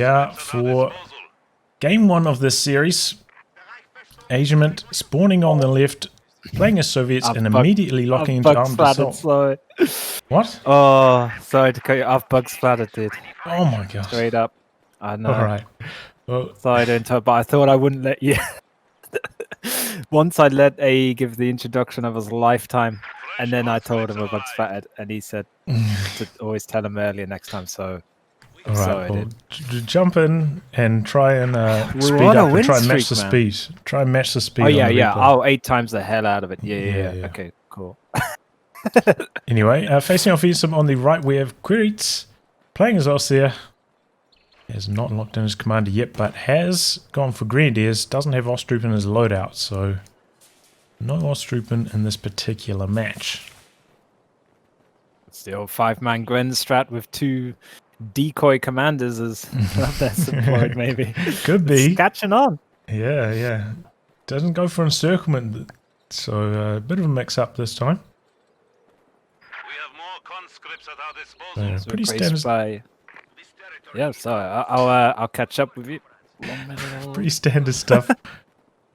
we are for game 1 of this series. Asiamint spawning on the left, playing as Soviets and immediately locking into armed assault. Sorry. What? Oh, sorry to cut you off. Bug splattered, dude. Oh my gosh. Straight up. I know. Alright. Well, sorry to interrupt, but I thought I wouldn't let you. Once I let A give the introduction of his lifetime, and then I told him about splattered, and he said to always tell him earlier next time, so... Alright, well, jump in and try and speed up and try and match the speed. Try and match the speed. Oh, yeah. Oh, 8 times the hell out of it. Yeah. Okay, cool. Anyway, facing off Asiamint on the right, we have Quiritz playing as Osir. He has not locked in his commander yet, but has gone for Grenadiers. Doesn't have Ostrup in his loadout, so no Ostrup in this particular match. It's the old 5-man Gren strat with 2 decoy commanders as that's employed, maybe. Could be. It's catching on. Yeah. Doesn't go for encirclement, so a bit of a mix-up this time. We have more conscripts at our disposal. So pretty standard. Yeah, sorry. I'll catch up with you. Pretty standard stuff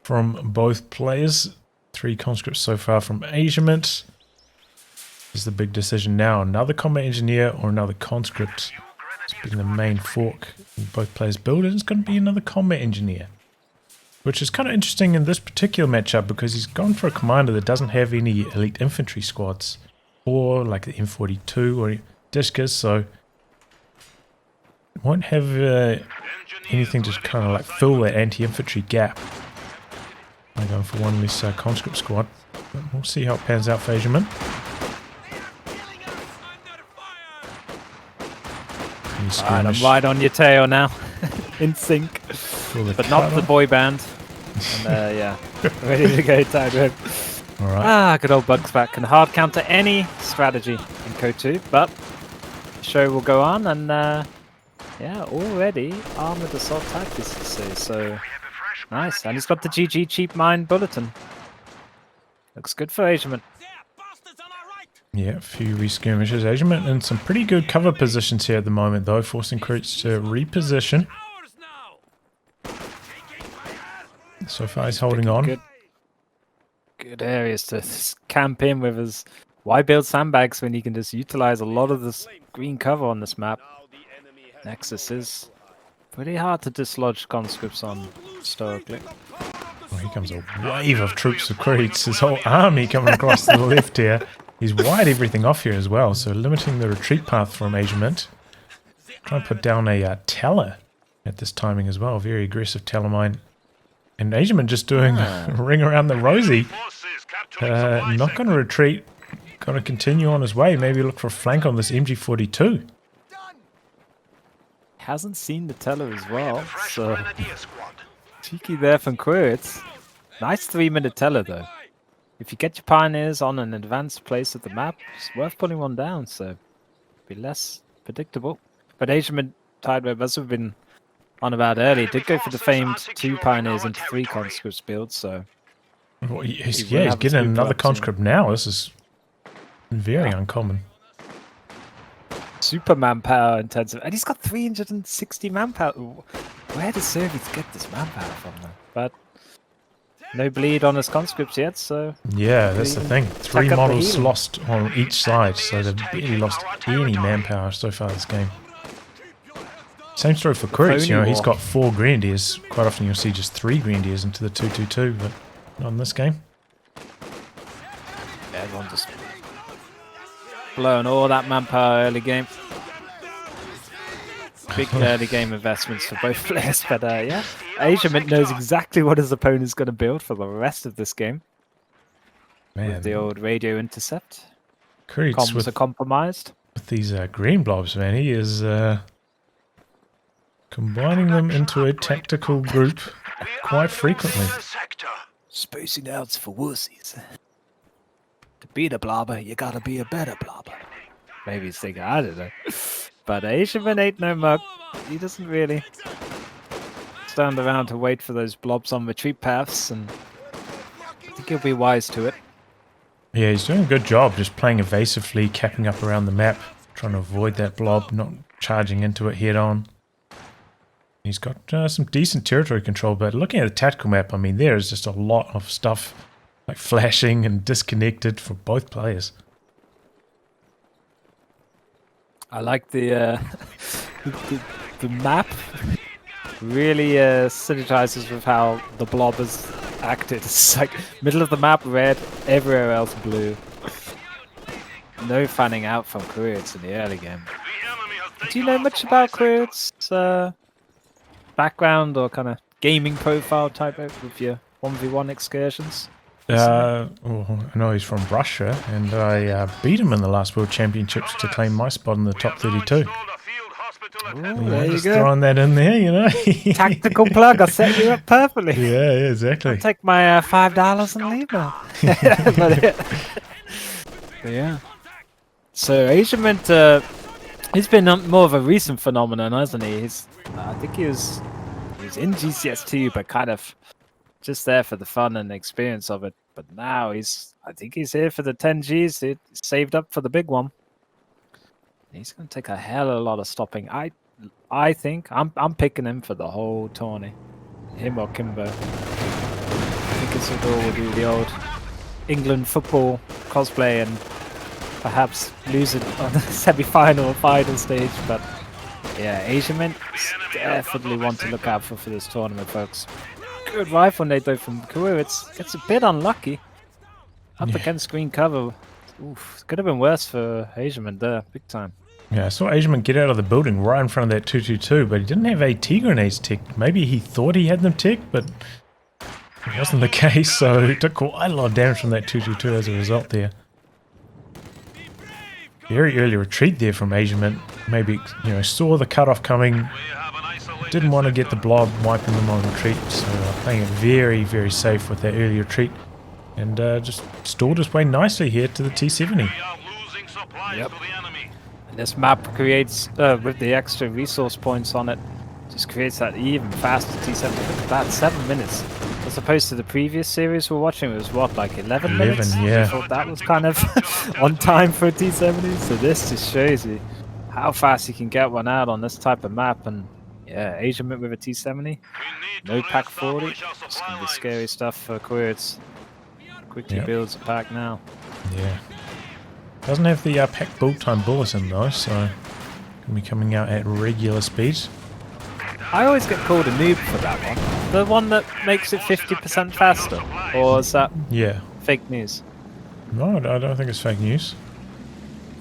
from both players. 3 conscripts so far from Asiamint. Is the big decision now: another combat engineer or another conscript? It's been the main fork in both players' build, and it's going to be another combat engineer, which is kind of interesting in this particular matchup because he's gone for a commander that doesn't have any elite infantry squads, or like the M42 or Discus, so won't have anything to kind of like fill that anti-infantry gap. I'm going for one less conscript squad, but we'll see how it pans out for Asiamint. I'm right on your tail now, in sync, but not the boy band. And, yeah, ready to go tied All right. Good old Bugs back can hard counter any strategy in COH2, but the show will go on, and yeah, already armored assault tactics to say, so nice. And he's got the GG cheap mine bulletin. Looks good for Asiamint. Yeah, a few re-skirmishes. Asiamint in some pretty good cover positions here at the moment, though, forcing Quiritz to reposition. So far, he's holding on. Good areas to camp in with his... Why build sandbags when you can just utilize a lot of this green cover on this map? Nexus is pretty hard to dislodge conscripts on historically. Well, here comes a wave of troops of Quiritz. His whole army coming across the left here. He's wired everything off here as well, so limiting the retreat path from Asiamint. Trying to put down a teller at this timing as well. Very aggressive teller mine. And Asiamint just doing a ring around the rosy. Not going to retreat. Going to continue on his way. Maybe look for a flank on this MG42. Hasn't seen the teller as well, so cheeky there from Quiritz. Nice 3-minute teller though. If you get your pioneers on an advanced place of the map, it's worth putting one down, so be less predictable. But Asiamint Tideweb, as we've been on about earlier, did go for the famed 2 pioneers into 3 conscripts build, so... Well, he's getting another conscript now. This is very uncommon. Super manpower intensive, and he's got 360 manpower. Where does Soviets get this manpower from, though? But no bleed on his conscripts yet, so... Yeah, that's the thing. 3 models lost on each side, so they've barely lost any manpower so far this game. Same story for Quiritz, you know, he's got 4 Grenadiers. Quite often you'll see just 3 Grenadiers into the 222, but not in this game. Yeah, everyone just blowing all that manpower early game. Big early game investments for both players, but yeah, Asiamint knows exactly what his opponent's going to build for the rest of this game. Man. With the old radio intercept. Comms are compromised. With these green blobs, man, he is combining them into a tactical group quite frequently. Spacing out's for wussies. To beat a blobber, you gotta be a better blobber. Maybe he's thinking, I don't know. But Asiamint ain't no mug. He doesn't really stand around to wait for those blobs on retreat paths, and I think he'll be wise to it. Yeah, he's doing a good job just playing evasively, capping up around the map, trying to avoid that blob, not charging into it head on. He's got some decent territory control, but looking at the tactical map, I mean, there is just a lot of stuff like flashing and disconnected for both players. I like the the map really synergizes with how the blob has acted. It's like middle of the map red, everywhere else blue. No fanning out from Quiritz in the early game. Do you know much about Quiritz' background or kind of gaming profile type with your 1v1 excursions? Well, I know he's from Russia, and I beat him in the last World Championships to claim my spot in the top 32. There you Just go. throwing that in there, you know. Tactical plug. I set you up perfectly. Yeah, exactly. I'll take my $5 and leave now. But yeah. So Asiamint, he's been more of a recent phenomenon, hasn't he? I think he was in GCS2, but kind of just there for the fun and the experience of it. But now I think he's here for the 10 Gs. He's saved up for the big one. He's going to take a hell of a lot of stopping. I think I'm picking him for the whole tourney. Him or Kimbo. I think Isidore will do the old England football cosplay and perhaps lose it on the semi-final or final stage. But yeah, Asiamint definitely one to look out for this tournament, folks. Good rifle nade though from Quiritz. Gets a bit unlucky. Up against green cover. Oof, could have been worse for Asiamint there, big time. Yeah, I saw Asiamint get out of the building right in front of that 222, but he didn't have AT grenades ticked. Maybe he thought he had them ticked, but it wasn't the case, so he took quite a lot of damage from that 222 as a result there. Very early retreat there from Asiamint. Maybe, saw the cutoff coming, didn't want to get the blob wiping them on retreat, so playing it very, very safe with that early retreat. And just stalled his way nicely here to the T70. Yep. And this map creates, with the extra resource points on it, just creates that even faster T70. Look at that, 7 minutes. As opposed to the previous series we're watching, it was what, like 11 minutes? Yeah. I thought that was kind of on time for a T70. So this just shows you how fast you can get one out on this type of map. And yeah, Asiamint with a T70. No pack 40. It's going to be scary stuff for Quiritz. Quickly builds a pack now. Yeah. Doesn't have the pack build time bulletin though, so going to be coming out at regular speeds. I always get called a noob for that one. The one that makes it 50% faster. Or is that fake news? No, I don't think it's fake news.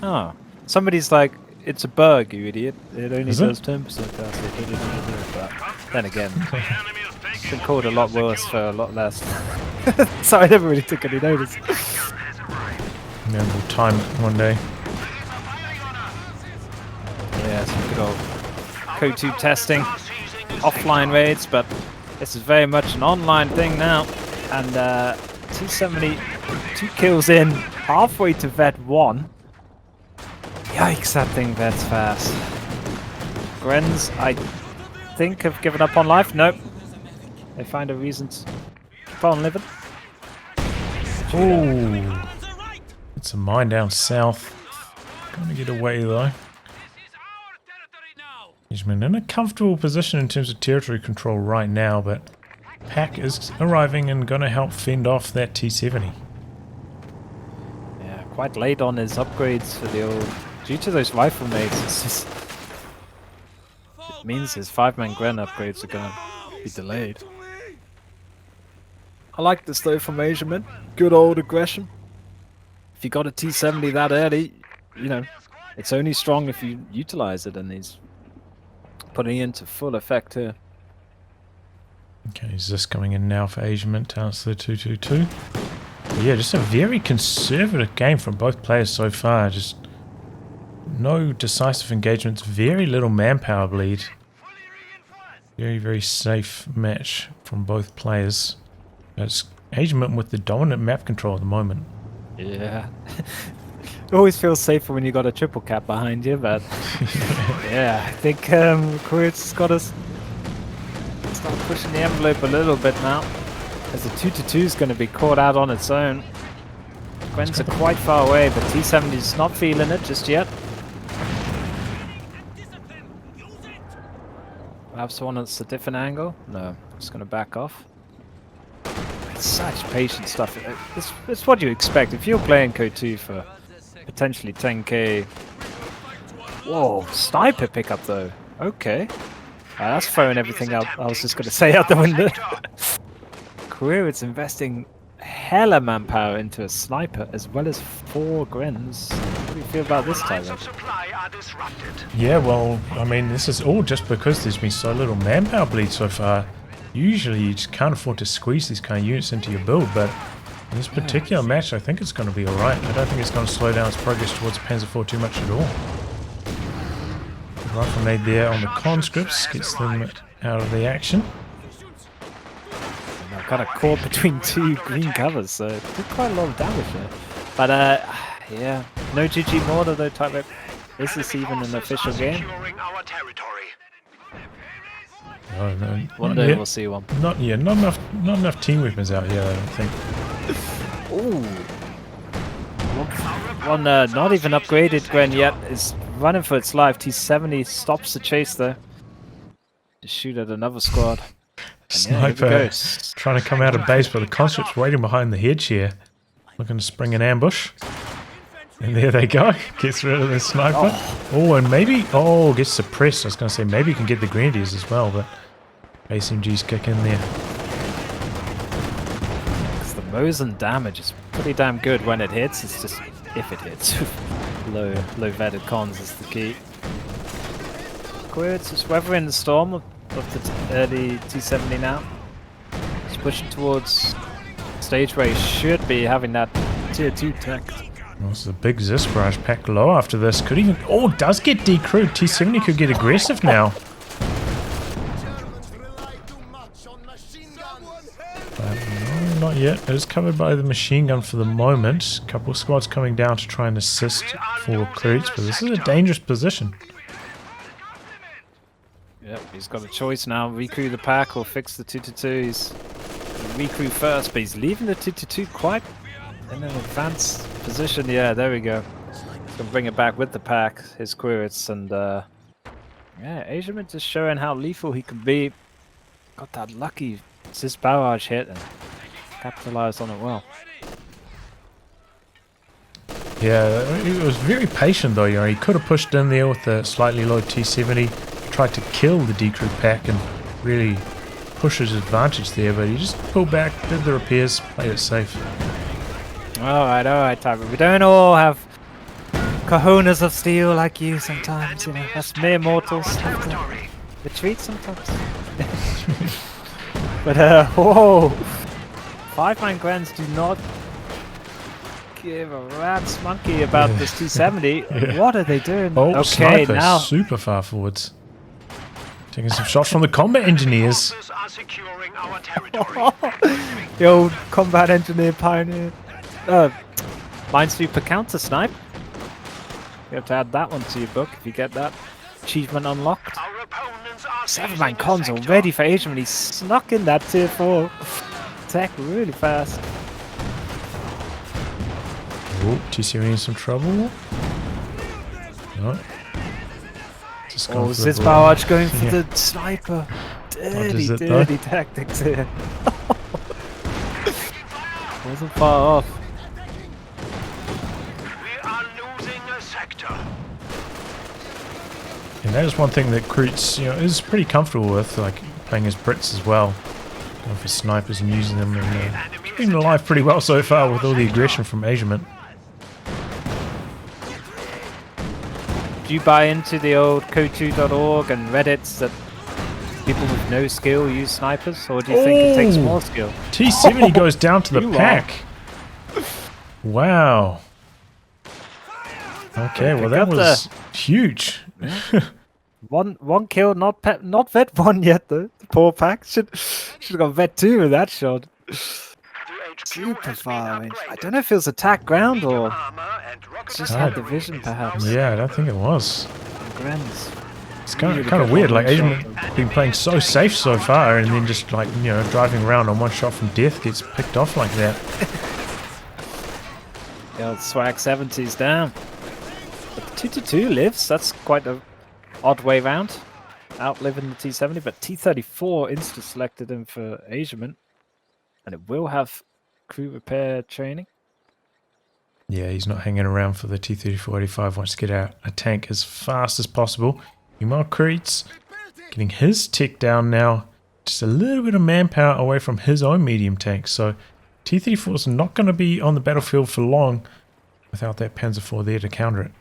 Oh. Somebody's like, it's a bug, you idiot. It only Is does 10% faster. But then again, it's been called a lot worse for a lot less. So I never really took any notice. Maybe we'll time it one day. Yeah, some good old COH2 testing. Offline raids, but this is very much an online thing now. And 270, 2 kills in, halfway to vet 1. Yikes, that thing vets fast. Grens, I think, have given up on life. Nope. They find a reason to keep on living. Ooh. It's a mine down south. Gonna get away though. He's been in a comfortable position in terms of territory control right now, but Pack is arriving and gonna help fend off that T70. Yeah, quite late on his upgrades for the old... Due to those rifle nades, it's just... It means his 5-man Gren upgrades are gonna be delayed. I like this though from Asiamint. Good old aggression. If you got a T70 that early, it's only strong if you utilize it, and he's putting it into full effect here. Okay, is this coming in now for Asiamint? That's the 222. Yeah, just a very conservative game from both players so far. Just no decisive engagements, very little manpower bleed. Very, very safe match from both players. It's Asiamint with the dominant map control at the moment. Yeah. It always feels safer when you got a triple cap behind you, but yeah, I think Quiritz has got to start pushing the envelope a little bit now, as the 2-2 is going to be caught out on its own. Gwens are quite far away, but T70's not feeling it just yet. Perhaps one that's a different angle? No, just gonna back off. It's such patient stuff. It's what you expect. If you're playing COH2 for potentially 10k... Whoa, sniper pickup though. Okay. That's throwing everything out. I was just gonna say out the window. Quiritz investing hella manpower into a sniper as well as 4 Grens. What do you feel about this, Tyler? Yeah, well, I mean, this is all just because there's been so little manpower bleed so far. Usually you just can't afford to squeeze these kind of units into your build, but in this particular match I think it's going to be alright. I don't think it's going to slow down its progress towards Panzer IV too much at all. Rifle made there on the conscripts, gets them out of the action. I'm kind of caught between 2 green covers, so it did quite a lot of damage there. But yeah, no GG mortar though, Tyler. Is this even an official game? Oh, no, One day we'll see one. Not enough team weapons out here, I don't think. Ooh. One not even upgraded Gren yet is running for its life. T70 stops the chase though. To shoot at another squad. Sniper trying to come out of base, but the conscript's waiting behind the hedge here. Looking to spring an ambush. And there they go. Gets rid of the sniper. Oh, and maybe... Oh, gets suppressed. I was going to say maybe you can get the Grenadiers as well, but ACMG's kick in there. The Mosin damage is pretty damn good when it hits. It's just if it hits. low vetted cons is the key. Quiritz is weathering the storm of the early T70 now. He's pushing towards stage where he should be having that tier 2 tech. Well, this is a big Zis barrage pack low after this. Could even... Oh, does get decrewed. T70 could get aggressive now. But no, not yet. It is covered by the machine gun for the moment. A couple of squads coming down to try and assist for Quiritz, but this is a dangerous position. Yep, he's got a choice now. Recrew the pack or fix the 2-2. He's recrew first, but he's leaving the 2-2 quite in an advanced position. Yeah, there we go. He's gonna bring it back with the pack, his Quiritz, and yeah, Asiamint is showing how lethal he can be. Got that lucky Zis barrage hit and capitalized on it well. Yeah, he was very patient though. You know, he could have pushed in there with a slightly low T70, tried to kill the decrew pack and really push his advantage there, but he just pulled back, did the repairs, played it safe. Alright, Tiger. We don't all have cojones of steel like you sometimes, you know. That's mere mortals. Retreat sometimes. But, whoa! 5-9 Grens do not give a rat's monkey about this T70. Yeah. What are they doing? Oh, okay, sniper, now super far forwards. Taking some shots from the combat engineers. The old combat engineer pioneer. Minesweeper counter snipe. You have to add that one to your book if you get that achievement unlocked. 7-man cons already for Asiamint. He snuck in that tier 4 tech really fast. Oh, TCV in some trouble. No. Oh, Zis barrage going for the sniper. Dirty tactics here. Wasn't far off. We are losing a sector. And that is one thing that Quiritz, you know, is pretty comfortable with, like playing as Brits as well. Going for snipers and using them, and keeping them alive pretty well so far with all the aggression from Asiamint. Do you buy into the old COH2.org and Reddits that people with no skill use snipers, or do you think it takes more skill? T70 goes down to the pack. Wow. Okay, well that was huge. one kill, not vet 1 yet though. The poor pack should have got vet 2 with that shot. Super far range. I don't know if it was attack ground or just had the vision perhaps. Yeah, I don't think it was. Grens. It's kind of weird. Like Asiamint been playing so safe so far, and then just like, you know, driving around on one shot from death gets picked off like that. The old swag 70's down. But the 2-2 lives. That's quite an odd way round. outliving the T70, but T34 insta-selected him for Asiamint, and it will have crew repair training. Yeah, he's not hanging around for the T-34-85. Wants to get out a tank as fast as possible. Meanwhile, Quiritz getting his tick down now. Just a little bit of manpower away from his own medium tank. So T-34 is not going to be on the battlefield for long without that Panzer IV there to counter it.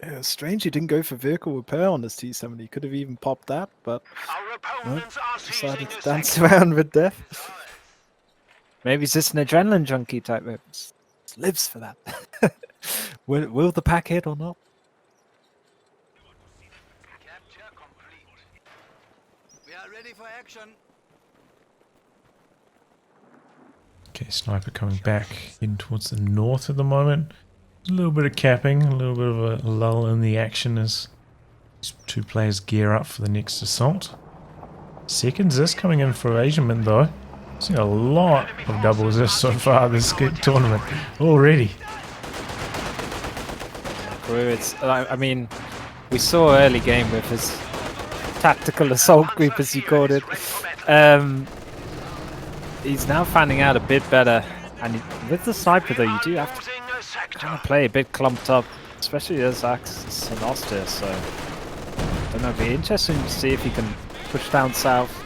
Yeah, strange he didn't go for vehicle repair on this T70. He could have even popped that, but Our opponents are decided seizing to a dance sector. around with death. Maybe he's just an adrenaline junkie type. Lives for that. will the pack hit or not? Capture complete. We are ready for action. Okay, sniper coming back in towards the north at the moment. A little bit of capping, a little bit of a lull in the action as these two players gear up for the next assault. Second Zis coming in for Asiamint though. Seen a lot of double Zis so far this tournament already. Quiritz, I mean, we saw early game with his tactical assault group, as you called it. He's now finding out a bit better, and with the sniper though, you do have to kind of play a bit clumped up, especially as Axis and Oster. So, I don't know, it'd be interesting to see if he can push down south,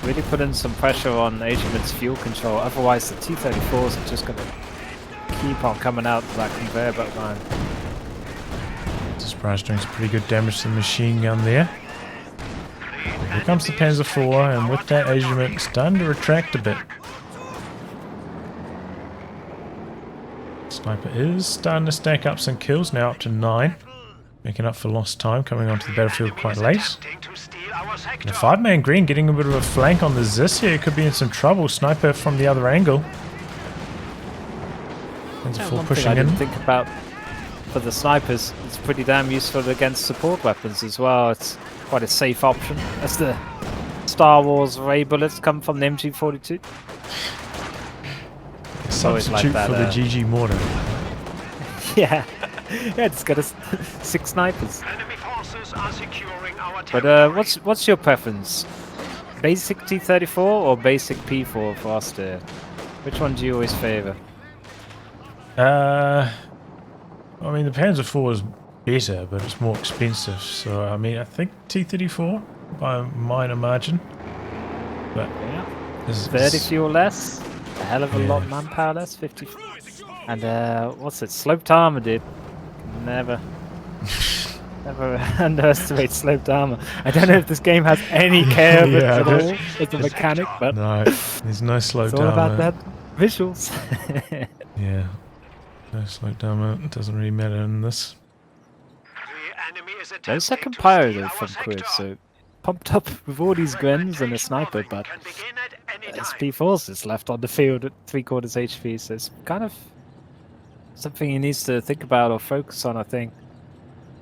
really put in some pressure on Asiamint's fuel control. Otherwise, the T-34s are just going to keep on coming out of that conveyor belt line. Surprise doing some pretty good damage to the machine gun there. Here comes the Panzer IV, and with that Asiamint starting to retract a bit. Sniper is starting to stack up some kills, now up to 9. Making up for lost time, coming onto the battlefield quite late. And a 5-man green getting a bit of a flank on the Zis here. Could be in some trouble. Sniper from the other angle. Panzer IV One thing pushing I in. didn't think about for the snipers, it's pretty damn useful against support weapons as well. It's quite a safe option as the Star Wars ray bullets come from the MG42. Substitute like that, for the GG mortar. Yeah, yeah, it's got 6 snipers. Enemy forces are securing our But what's your preference? Basic T-34 or basic P4 for Oster? Which one do you always favour? I mean, the Panzer IV is better, but it's more expensive. So, I mean, I think T-34 by a minor margin. But Yeah, this is 30 fuel less, a hell of a lot Yeah. manpower less, 50. And what's it? Sloped armor, dude. Never underestimate sloped armor. I don't know if this game has any care of it Yeah, at I all as a mechanic, but no, there's no slowed it's all down. about that visuals. Yeah, no slowed down. It doesn't really matter in this. No second pyro though from Quiritz, so pumped up with all these guns and a sniper, but SP4's is left on the field at 3/4 HP, so it's kind of something he needs to think about or focus on, I think.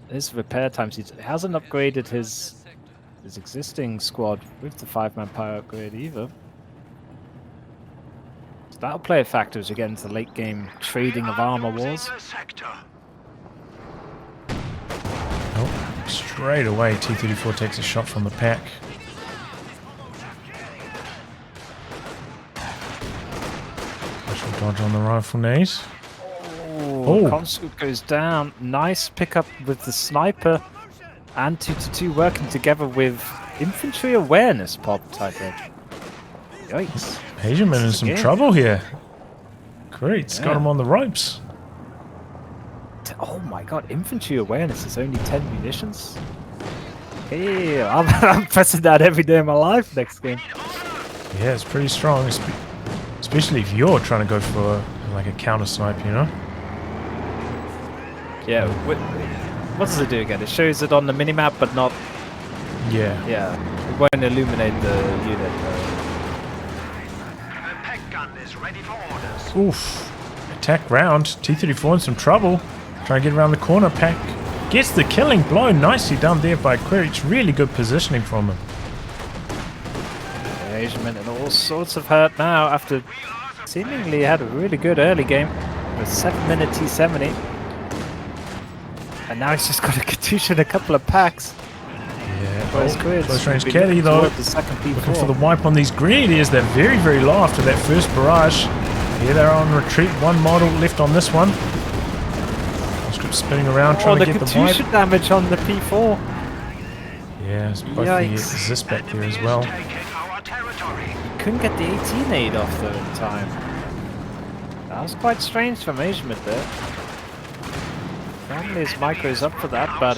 His repair times, he hasn't upgraded his existing squad with the 5-man pyro upgrade either. So that'll play a factor as we get into the late game trading of armor wars. Oh, straight away T-34 takes a shot from the pack. Special dodge on the rifle nades. Oh, Conscript goes down. Nice pickup with the sniper and 2-2 working together with infantry awareness pop type edge. Yikes. Asiamint in some Again. trouble here. Great, got Yeah. him on the ropes. Oh my god, infantry awareness is only 10 munitions? Hey, I'm pressing that every day of my life next game. Yeah, it's pretty strong, especially if you're trying to go for like a counter snipe, you know? Yeah, what does it do again? It shows it on the minimap, but not. Yeah. Yeah, it won't illuminate the unit. Oof. Attack round. T-34 in some trouble. Trying to get around the corner. Pack gets the killing blow. Nicely done there by Quiritz. Really good positioning from him. Asiamint in all sorts of hurt now after seemingly had a really good early game with 7-minute T70. And now he's just got a Katusha and a couple of packs. Yeah. Whereas Quiritz close range would be Kelly looking though. toward the second P4. Looking for the wipe on these Grenadiers. They're very, very low after that first barrage. Here they're on retreat. One model left on this one. Conscript spinning around trying to get the wipe. Katusha damage on the P4. Yeah, it's both the Yikes. Zis back there as well. Couldn't get the 18 aid off though in time. That was quite strange from Asiamint there. Normally his micro's up for that, but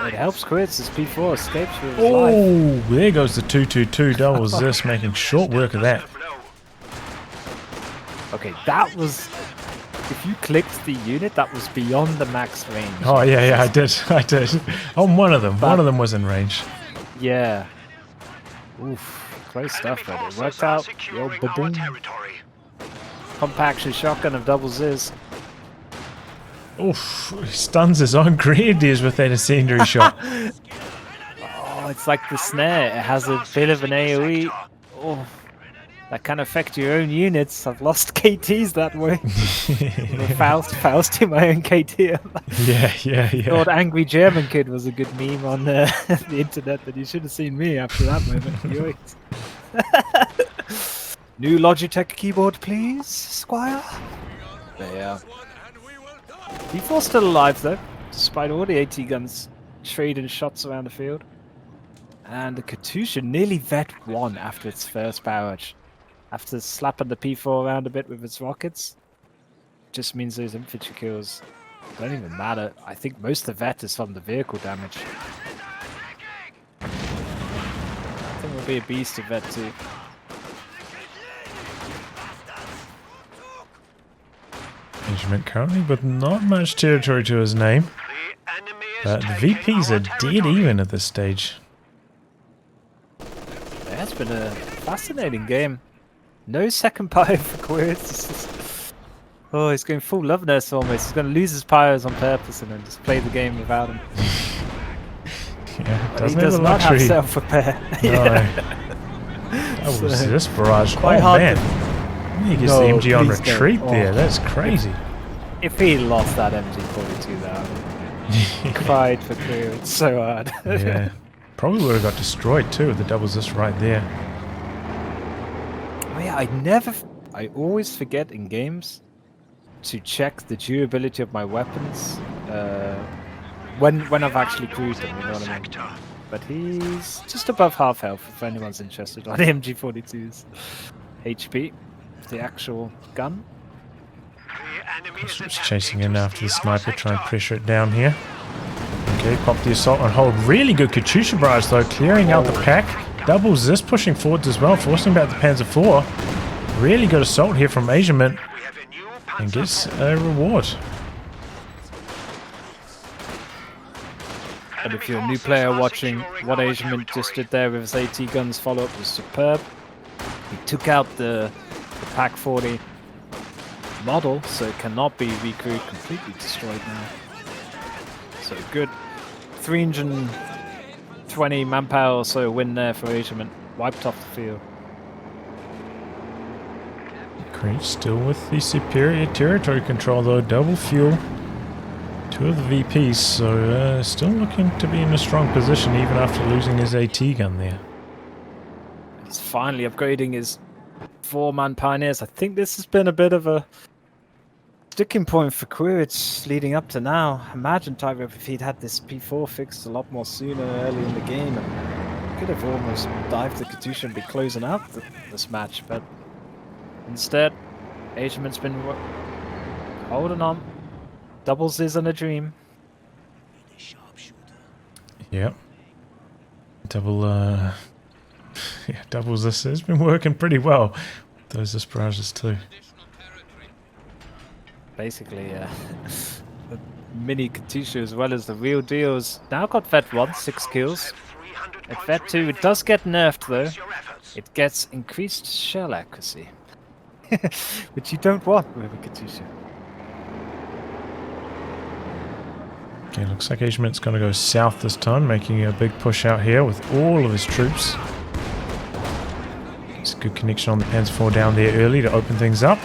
it helps Quiritz. His P4 escapes with his life. Oh, there goes the 222 double Zis, making short work of that. Okay, that was... If you clicked the unit, that was beyond the max range. Oh yeah, I did. On one of them. One of them was in range. Yeah. Oof. Close stuff, but it worked out. The old baboon. Compaction shotgun of double Ziz. Oof, he stuns his own Grenadiers with that incendiary shot. Oh, it's like the snare. It has a bit of an AoE. Oh, that can affect your own units. I've lost KTs that way. Fausting my own KT. Yeah. The old angry German kid was a good meme on the internet, but you should have seen me after that moment. New Logitech keyboard, please, Squire. There. P4's still alive though, despite all the AT guns trading shots around the field. And the Katusha nearly vet 1 after its first barrage. After slapping the P4 around a bit with its rockets. Just means those infantry kills don't even matter. I think most of the vet is from the vehicle damage. I think it'll be a beast of vet too. Asiamint currently with not much territory to his name. But the VPs are dead even at this stage. Yeah, it's been a fascinating game. No second pyre for Quiritz. Oh, he's going full love nurse almost. He's going to lose his pyres on purpose and then just play the game without him. Yeah, He does not have self-repair. That was this barrage. Quite Oh hard man. He gets the MG on retreat there. That's crazy. If he lost that MG42 though, I cried for Quiritz so hard. Yeah. Probably would have got destroyed too with the doubles this right there. Oh yeah, I always forget in games to check the durability of my weapons when I've actually cruised them, you know what I mean? But he's just above half health if anyone's interested on the MG42's HP, the actual gun. Just chasing in after the sniper, trying to pressure it down here. Okay, pop the assault on hold. Really good Katusha barrage though, clearing out the pack. Doubles this, pushing forwards as well, forcing back the Panzer IV. Really good assault here from Asiamint. And gets a reward. But if you're a new player watching, what Asiamint just did there with his AT guns follow-up was superb. He took out the Pack 40 model, so it cannot be recruited, completely destroyed now. So good 320 manpower or so win there for Asiamint. Wiped off the field. Quiritz still with the superior territory control though, double fuel. 2 of the VPs, so still looking to be in a strong position even after losing his AT gun there. He's finally upgrading his 4-man Pioneers. I think this has been a bit of a sticking point for Quiritz leading up to now. Imagine, Tyro, if he'd had this P4 fixed a lot more sooner early in the game, and could have almost dived the Katusha and be closing out this match, but instead, Asiamint's been holding on. Doubles is in a dream. Yep. Doubles this has been working pretty well. Those barrages too. Basically, the mini Katusha as well as the real deals. Now got Vet 1, 6 kills. At Vet 2, it does get nerfed though. It gets increased shell accuracy. Which you don't want with a Katusha. Okay, looks like Asiamint's going to go south this time, making a big push out here with all of his troops. It's a good connection on the Panzer IV down there early to open things up.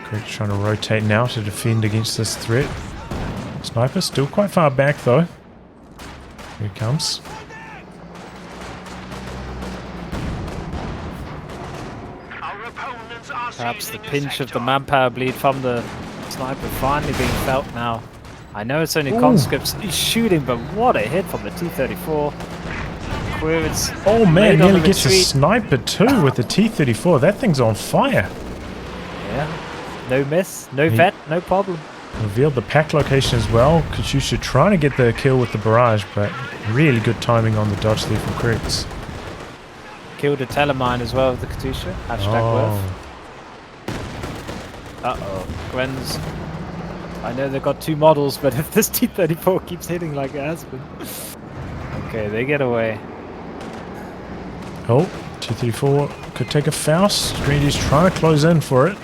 Quiritz trying to rotate now to defend against this threat. Sniper still quite far back though. Here it comes. Our opponents are Perhaps the sealing pinch of the sector. manpower bleed from the sniper finally being felt now. I know it's only Ooh. conscripts he's shooting, but what a hit from the T-34. Quiritz Oh man, late on nearly the gets a retreat. sniper too with the T-34. That thing's on fire. Yeah, no miss, no He- vet, no problem. Revealed the pack location as well. Katyusha trying to get the kill with the barrage, but really good timing on the dodge there from Quiritz. Killed a telemine as well with the Katyusha. Hashtag worth. Uh-oh, Gwen's... I know they've got 2 models, but if this T-34 keeps hitting like it has been... Okay, they get away. Oh, T-34 could take a Faust. Stringy's trying to close in for it.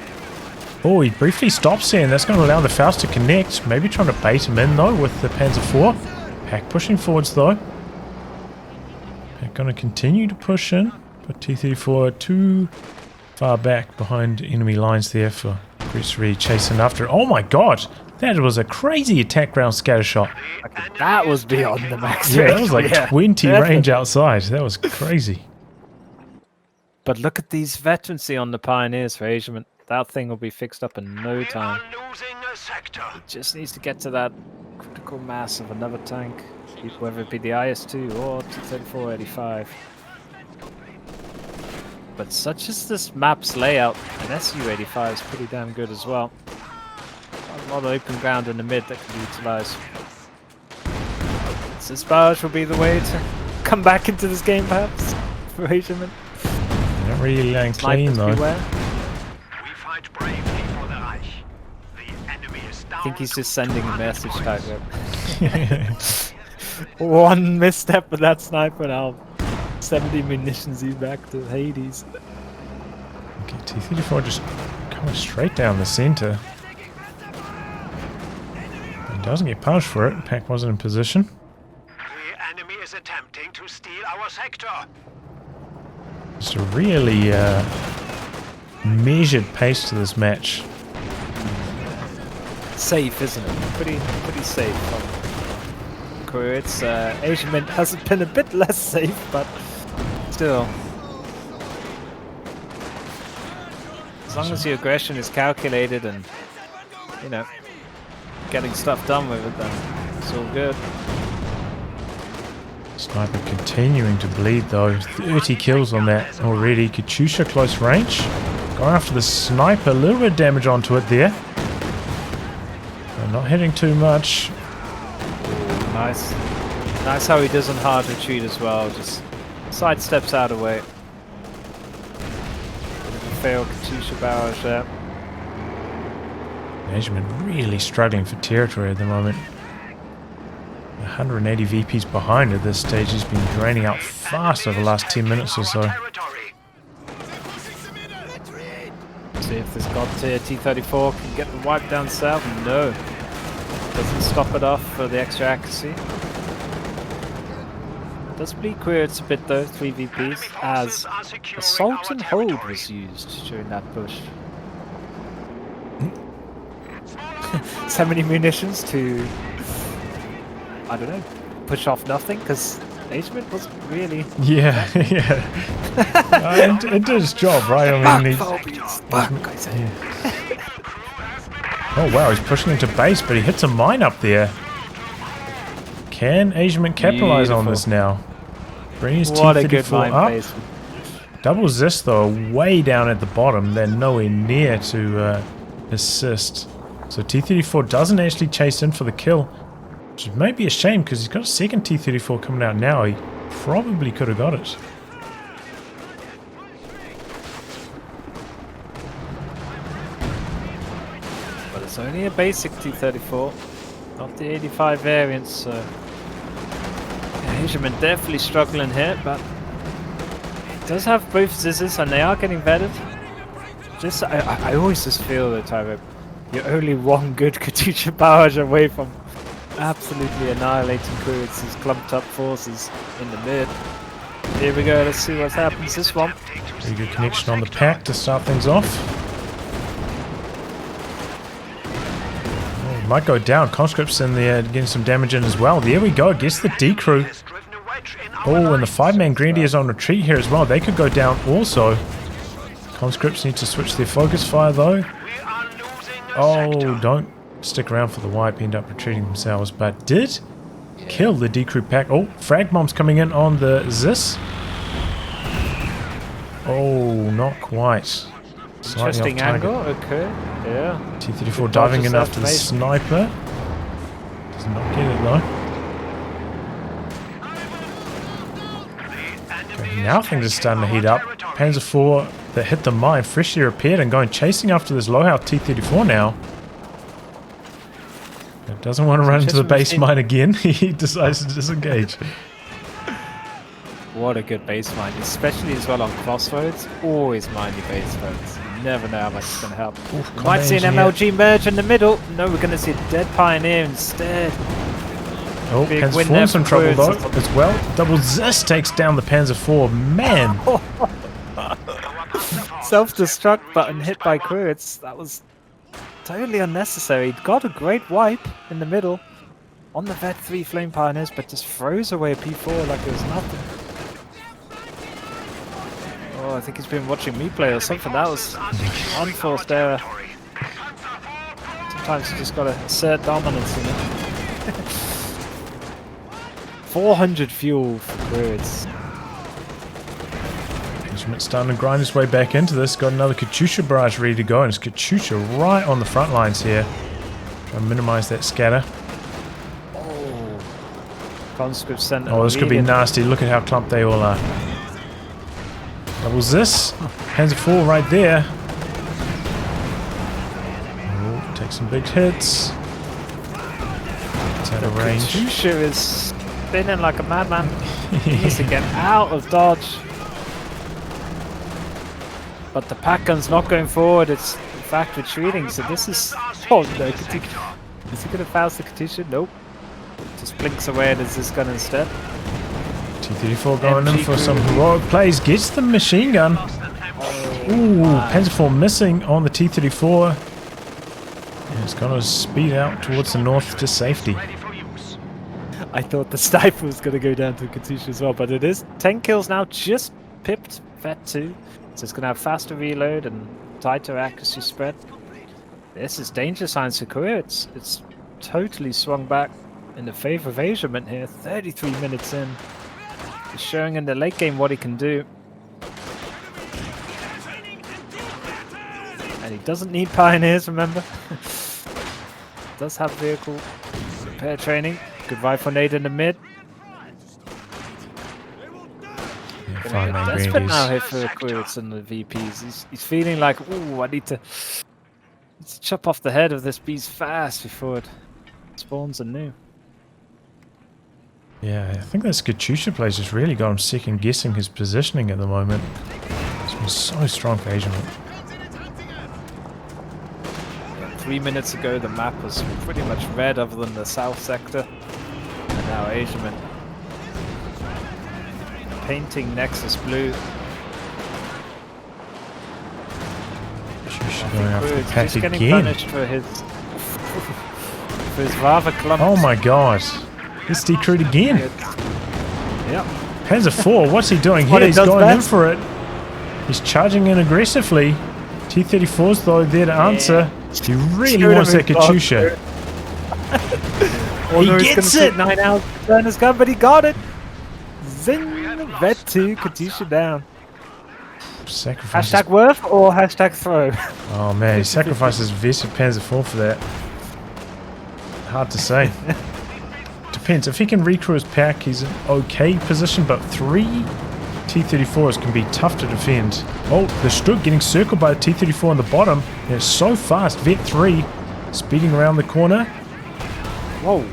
Oh, he briefly stops here, and that's going to allow the Faust to connect. Maybe trying to bait him in, though, with the Panzer IV. Pack pushing forwards, though. Pack going to continue to push in, but T-34 too far back behind enemy lines there for Quiritz really chasing after. Oh my god! That was a crazy attack ground scatter shot. That was beyond the max Yeah, range. that was like Yeah. 20 Definitely. range outside. That was crazy. But look at these veterancy on the Pioneers for Asiamint. That thing will be fixed up in no We time. are losing a sector. Just needs to get to that critical mass of another tank, whether it be the IS-2 or T-34-85. But such as this map's layout, an SU-85 is pretty damn good as well. A lot of open ground in the mid that can be utilised. So this barrage will be the way to come back into this game, perhaps, for Asiamint. Not really laying clean, Snipers though. beware. We fight bravely for the Reich. The enemy is down. I think he's to just sending a 200 message points. type. One misstep with that sniper now. 70 munitions, he's back to Hades. Okay, T-34 just coming straight down the center. He doesn't get punished for it. Pack wasn't in position. The enemy is attempting to steal our sector. Just a really measured pace to this match. Safe, isn't it? Pretty safe from Quiritz. Asiamint hasn't been a bit less safe, but still. As long as the aggression is calculated and, you know, getting stuff done with it, then it's all good. Sniper continuing to bleed though. 30 kills on that already. Katyusha close range. Going after the sniper. A little bit of damage onto it there. But not hitting too much. Nice. Nice how he doesn't hard retreat as well. Just sidesteps out of the way. Failed Katyusha barrage there. Asiamint really struggling for territory at the moment. 180 VPs behind at this stage. He's been draining out fast over the last 10 minutes or so. Territory. See if this god tier T-34 can get the wipe down south. No. Doesn't stop it off for the extra accuracy. Does bleed Quiritz a bit though, 3 VPs, as assault and hold was used during that push. So many munitions to, I don't know, push off nothing, because Asiamint wasn't really... Yeah, yeah. It did its job, right? I mean, oh wow, he's pushing into base, but he hits a mine up there. Can Asiamint capitalize on this now? Bring his What a good T-34 mine up. placement. Doubles this though, way down at the bottom. They're nowhere near to assist. So T-34 doesn't actually chase in for the kill, which may be a shame because he's got a second T-34 coming out now. He probably could have got it. But it's only a basic T-34, not the 85 variant, so... Asiamint definitely struggling here, but... It does have both Zizzes and they are getting vetted. Just, I always just feel that, Tyro, you're only one good Katyusha barrage away from absolutely annihilating Quiritz's clumped up forces in the mid. Here we go, let's see what happens this one. Pretty good connection on the pack to start things off. Oh, might go down. Conscript's in there getting some damage in as well. There we go. Gets the D crew. Has driven a wedge in our Oh, and the lines. 5-man Grenadiers on retreat here as well. They could go down also. Conscripts need to switch their focus fire though. We are losing a Oh, sector. don't stick around for the wipe. End up retreating themselves, but did kill the D crew pack. Oh, frag bombs coming in on the Zis. Oh, not quite. Slightly Interesting off target. angle. Okay. Yeah. T-34 Good diving in dodges after the that, mate. sniper. Does not get it though. Okay, now things are starting to heat up. Panzer IV that hit the mine, freshly repaired and going chasing after this low-health T-34 now. It doesn't want to run into the base mine again. He decides to disengage. What a good base mine, especially as well on crossroads. Always mind your base roads. You never know how much it's going to help. Oof, Might see an engineer. MLG merge in the middle. No, we're going to see a dead pioneer instead. Oh, Big Panzer win IV in there some for trouble though Quiritz. as well. Double Zis takes down the Panzer IV. Man, Self-destruct button hit by Quiritz. That was totally unnecessary. He'd got a great wipe in the middle on the Vet 3 Flame Pioneers, but just froze away a P4 like it was nothing. Oh, I think he's been watching me play or something. That was unforced error. Sometimes you just gotta assert dominance in it. 400 fuel for Quiritz. Asiamint's starting to grind his way back into this. Got another Katyusha barrage ready to go, and it's Katyusha right on the front lines here. Try and minimize that scatter. Conscript sent Oh, this could be nasty. Look at how clumped they all are. Double Zis. Panzer IV right there. Oh, take some big hits. It's out of range. Katyusha is spinning like a madman. He needs to get out of dodge. But the pack gun's not going forward, it's in fact retreating, so this is... Oh no, Katyusha. Is he going to faust the Katyusha? Nope. Just blinks away at his gun instead. T-34 going in MG for some crew. heroic plays. Gets the machine gun. Ooh, Panzer IV missing on the T-34. And it's going to speed out towards the north to safety. Ready for use. I thought the sniper was going to go down to Katyusha as well, but it is 10 kills now, just pipped Vet 2. So it's going to have faster reload and tighter accuracy spread. This is danger signs for Quiritz. It's totally swung back in the favor of Asiamint here, 33 minutes in. He's showing in the late game what he can do. And he doesn't need pioneers, remember? Does have vehicle repair training. Good rifle nade in the mid. Yeah, 5-man Desperate now Grenadiers. here for Quiritz and the VPs. He's feeling like, ooh, I need to chop off the head of this beast fast before it spawns anew. Yeah, I think this Katyusha place has really got him second guessing his positioning at the moment. It's been so strong for Asiamint. 3 minutes ago the map was pretty much red other than the south sector. And now Asiamint painting Nexus blue. Katyusha going after the Quiritz pack just getting again. punished for his rather clumsy. Oh my god. He's decrewed again. Yep. Panzer IV, what's he doing What here? it He's does going in best. for it. He's charging in aggressively. T-34's though there to answer. He really Shoot wants him that in Katyusha. Although He it's gets gonna it! take 9 hours to turn his gun, but he got it! Zing! Vet 2, Katyusha down. Sacrifices. Hashtag worth or hashtag throw? Oh man, he sacrifices vested Panzer IV for that. Hard to say. Depends. If he can recrew his pack, he's in okay position, but 3 T-34s can be tough to defend. Oh, the Strug getting circled by the T-34 on the bottom. And it's so fast. Vet 3 speeding around the corner. Whoa.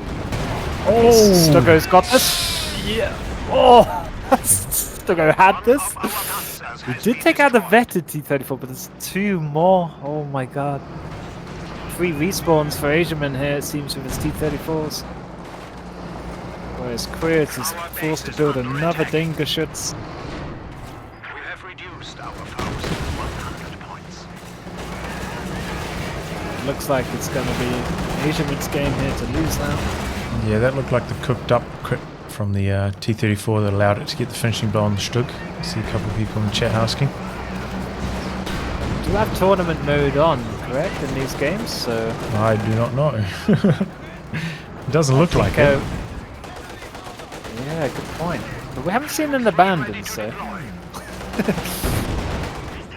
Oh! Stuggo's got this. Yeah. Oh! Stuggo had this. We did take out the vetted T-34, but there's 2 more. Oh my god. 3 respawns for Asiamint here, it seems, with his T-34s. Whereas Quiritz is forced to build another Dingerschutz. We have reduced our foes to 100 points. looks like it's going to be Asiamint's game here to lose now. Yeah, that looked like the cooked up crit from the T-34 that allowed it to get the finishing blow on the Stug. I see a couple of people in the chat asking. Do you have tournament mode on, correct, in these games? So I do not know. It doesn't look like it. Yeah, good point. But we haven't seen an abandoned, so...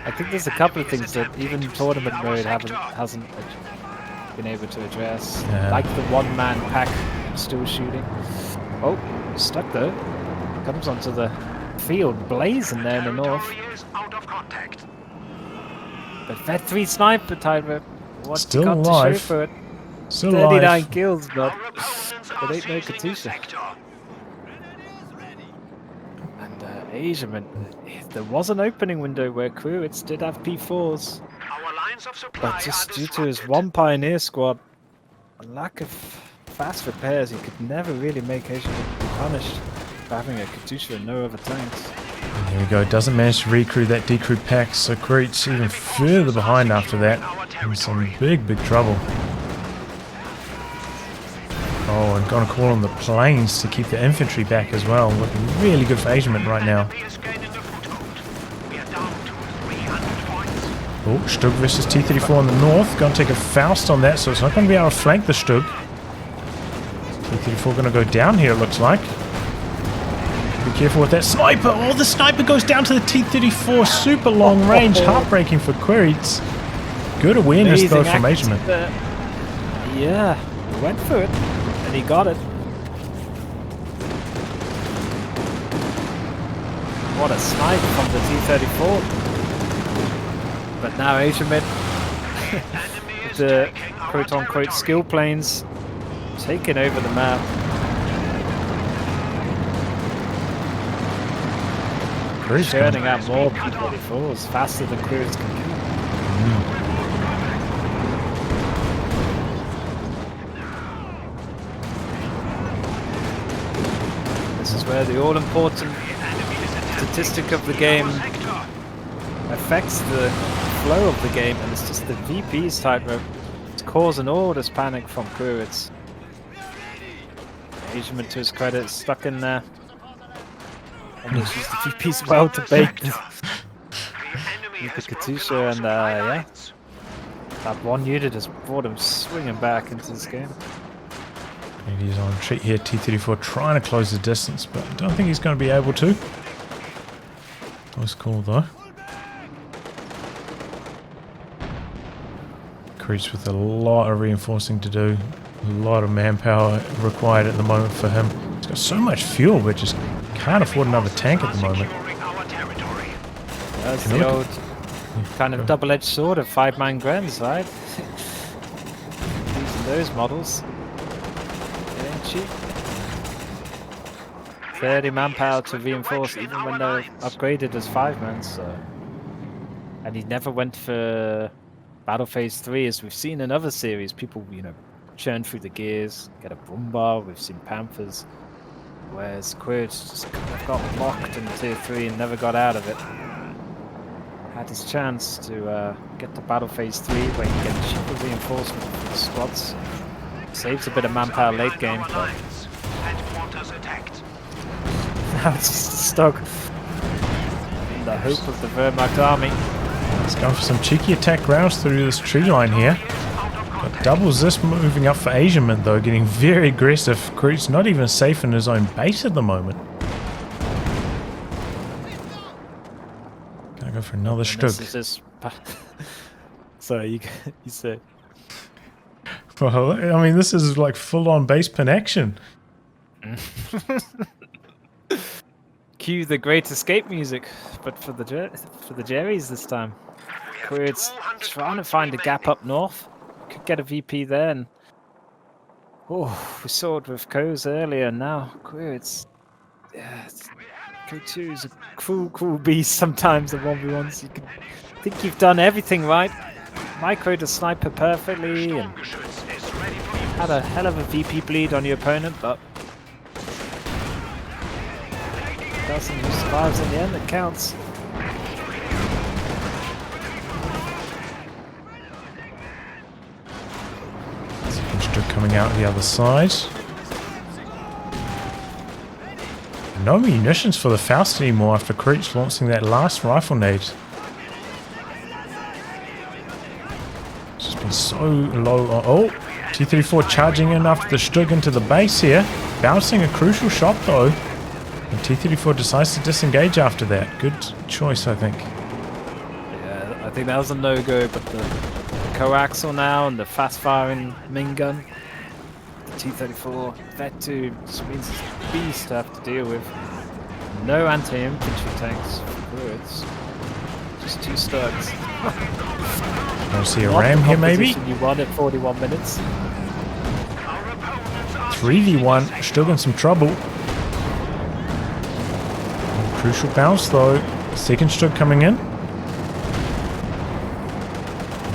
I think there's a couple of things that even tournament mode hasn't been able to address. Yeah. Like the one-man pack still shooting. Oh, stuck though. Comes onto the field, blazing there in the north. Out of contact. But that 3 sniper timer, what's Still got alive. to show for it? Still 39 alive. kills, but Our opponents it are ain't no seizing the Katusha. sector. And Asiamint, there was an opening window where Quiritz did have P4s, Our lines of supply but just are due to his disrupted. one Pioneer squad, a lack of fast repairs, he could never really make Asiamint be punished for having a Katusha and no other tanks. There we go. Doesn't manage to recrew that decrew pack, so Quiritz even further behind after that. In some big trouble. Oh, and gonna call on the planes to keep the infantry back as well. Looking really good for Asiamint right now. Enemy is gaining the foothold. We are down to 300 points. Oh, Stug versus T-34 in the north. Gonna take a Faust on that, so it's not gonna be able to flank the Stug. T-34 gonna go down here, it looks like. Be careful with that sniper. Oh, the sniper goes down to the T-34. Super long range. Heartbreaking for Quiritz. Good awareness though Amazing from act, Asiamint. Yeah, he went for it, and he got it. What a snipe from the T-34. But now Asiamint, with the quote-unquote skill planes, taking over the map. Quiritz Churning out more P-34s faster than Quiritz can keep. This is where the all-important statistic of the game affects the flow of the game, and it's just the VP's tightrope. It's causing all this panic from Quiritz. Asiamint, to his credit, stuck in there. Almost used the VP's well to bait the Katusha, and yeah, that one unit has brought him swinging back into this game. And he's on retreat here. T-34 trying to close the distance, but I don't think he's going to be able to. That was cool though. Quiritz with a lot of reinforcing to do. A lot of manpower required at the moment for him. He's got so much fuel, but just can't afford another tank at the moment. Securing our territory. That's Can you the look old kind of double-edged sword of 5-man Grens, right? Using those models. It ain't cheap. 30 manpower to reinforce even when they're upgraded as 5-man, so... And he never went for Battle Phase 3, as we've seen in other series. People, you know, churn through the gears, get a Brumbar, we've seen Panthers. Whereas Quiritz just kind of got locked in Tier 3 and never got out of it. Had his chance to get to Battle Phase 3 where he get cheaper reinforcement for the squads. Saves a bit of manpower late game, but Lines. Headquarters attacked. now it's just stuck in the hope of the Wehrmacht army. He's going for some cheeky attack rounds through this tree line here. But doubles this moving up for Asiamint though, getting very aggressive. Quiritz not even safe in his own base at the moment. Gonna go for another And this Stug. is just... Sorry, you said... Well, I mean, this is like full-on base pin action. Cue the Great Escape music, but for the Jerrys this time. Quiritz trying to find a gap up north. Could get a VP there, and oh, we saw it with Co's earlier. Now Quiritz, yeah, Co2 is a cool beast. Sometimes the 1v1s, you can think you've done everything right, microed a sniper perfectly, and had a hell of a VP bleed on your opponent, but the person who survives in the end that counts. Stug coming out the other side. No munitions for the Faust anymore after Quiritz launching that last rifle nade. It's just been so low. Oh, T-34 charging in after the Stug into the base here. Bouncing a crucial shot though. And T-34 decides to disengage after that. Good choice, I think. Yeah, I think that was a no-go, but the coaxial now and the fast-firing main gun. The T-34, that too just means it's a beast to have to deal with. No anti-infantry tanks for Quiritz. Just 2 Stugs. Want to see a ram here maybe? You won at 41 minutes. 3v1, Stug in some trouble. Crucial bounce though. Second Stug coming in.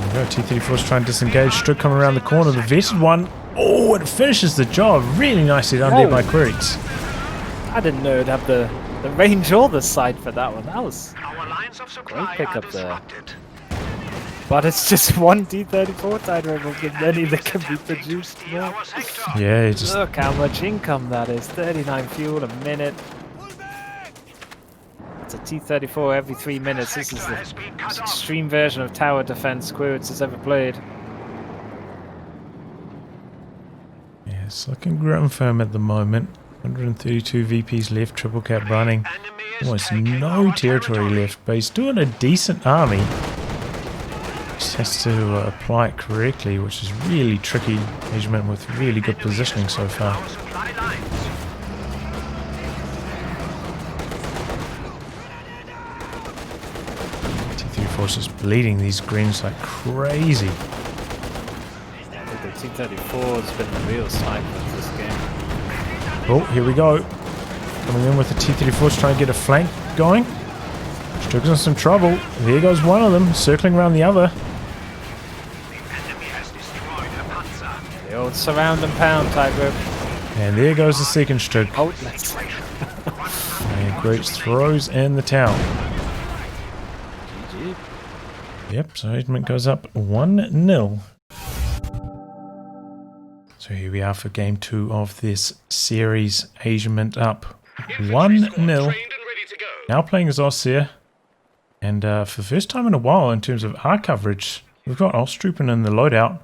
There we go, T-34's trying to disengage. Stug coming around the corner. The vested one. Oh, it finishes the job. Really nicely done there by Quiritz. I didn't know it'd have the range or the sight for that one. That was Our lines of great supply are pickup there. disrupted. But it's just one T-34 title of the many that can be produced more. Our sector. Yeah, he just Look how much income that is. 39 fuel a minute. It's a T-34 every 3 minutes. This is the Has been cut most off. extreme version of tower defense Quiritz has ever played. yeah, it's looking grim for him at the moment. 132 VPs left, triple cap running. Enemy is Almost taking no our territory left, but he's doing a decent army. Just has to apply it correctly, which is really tricky. Asiamint with really good positioning so far. Our supply lines. T-34 is just bleeding these greens like crazy. I think the T-34 has been the real sniper of this game. Oh, here we go. Coming in with the T-34s trying to get a flank going. Stug's in some trouble. There goes one of them, circling around the other. The enemy has destroyed a panzer. The old surround and pound type of And there goes the second Stug. outlets. And Quiritz throws in the towel. GG. Yep, so Asiamint goes up 1-0. So here we are for game 2 of this series. Asiamint up 1-0. Now playing as Austria. And for the first time in a while in terms of our coverage, we've got Ostroupen in the loadout,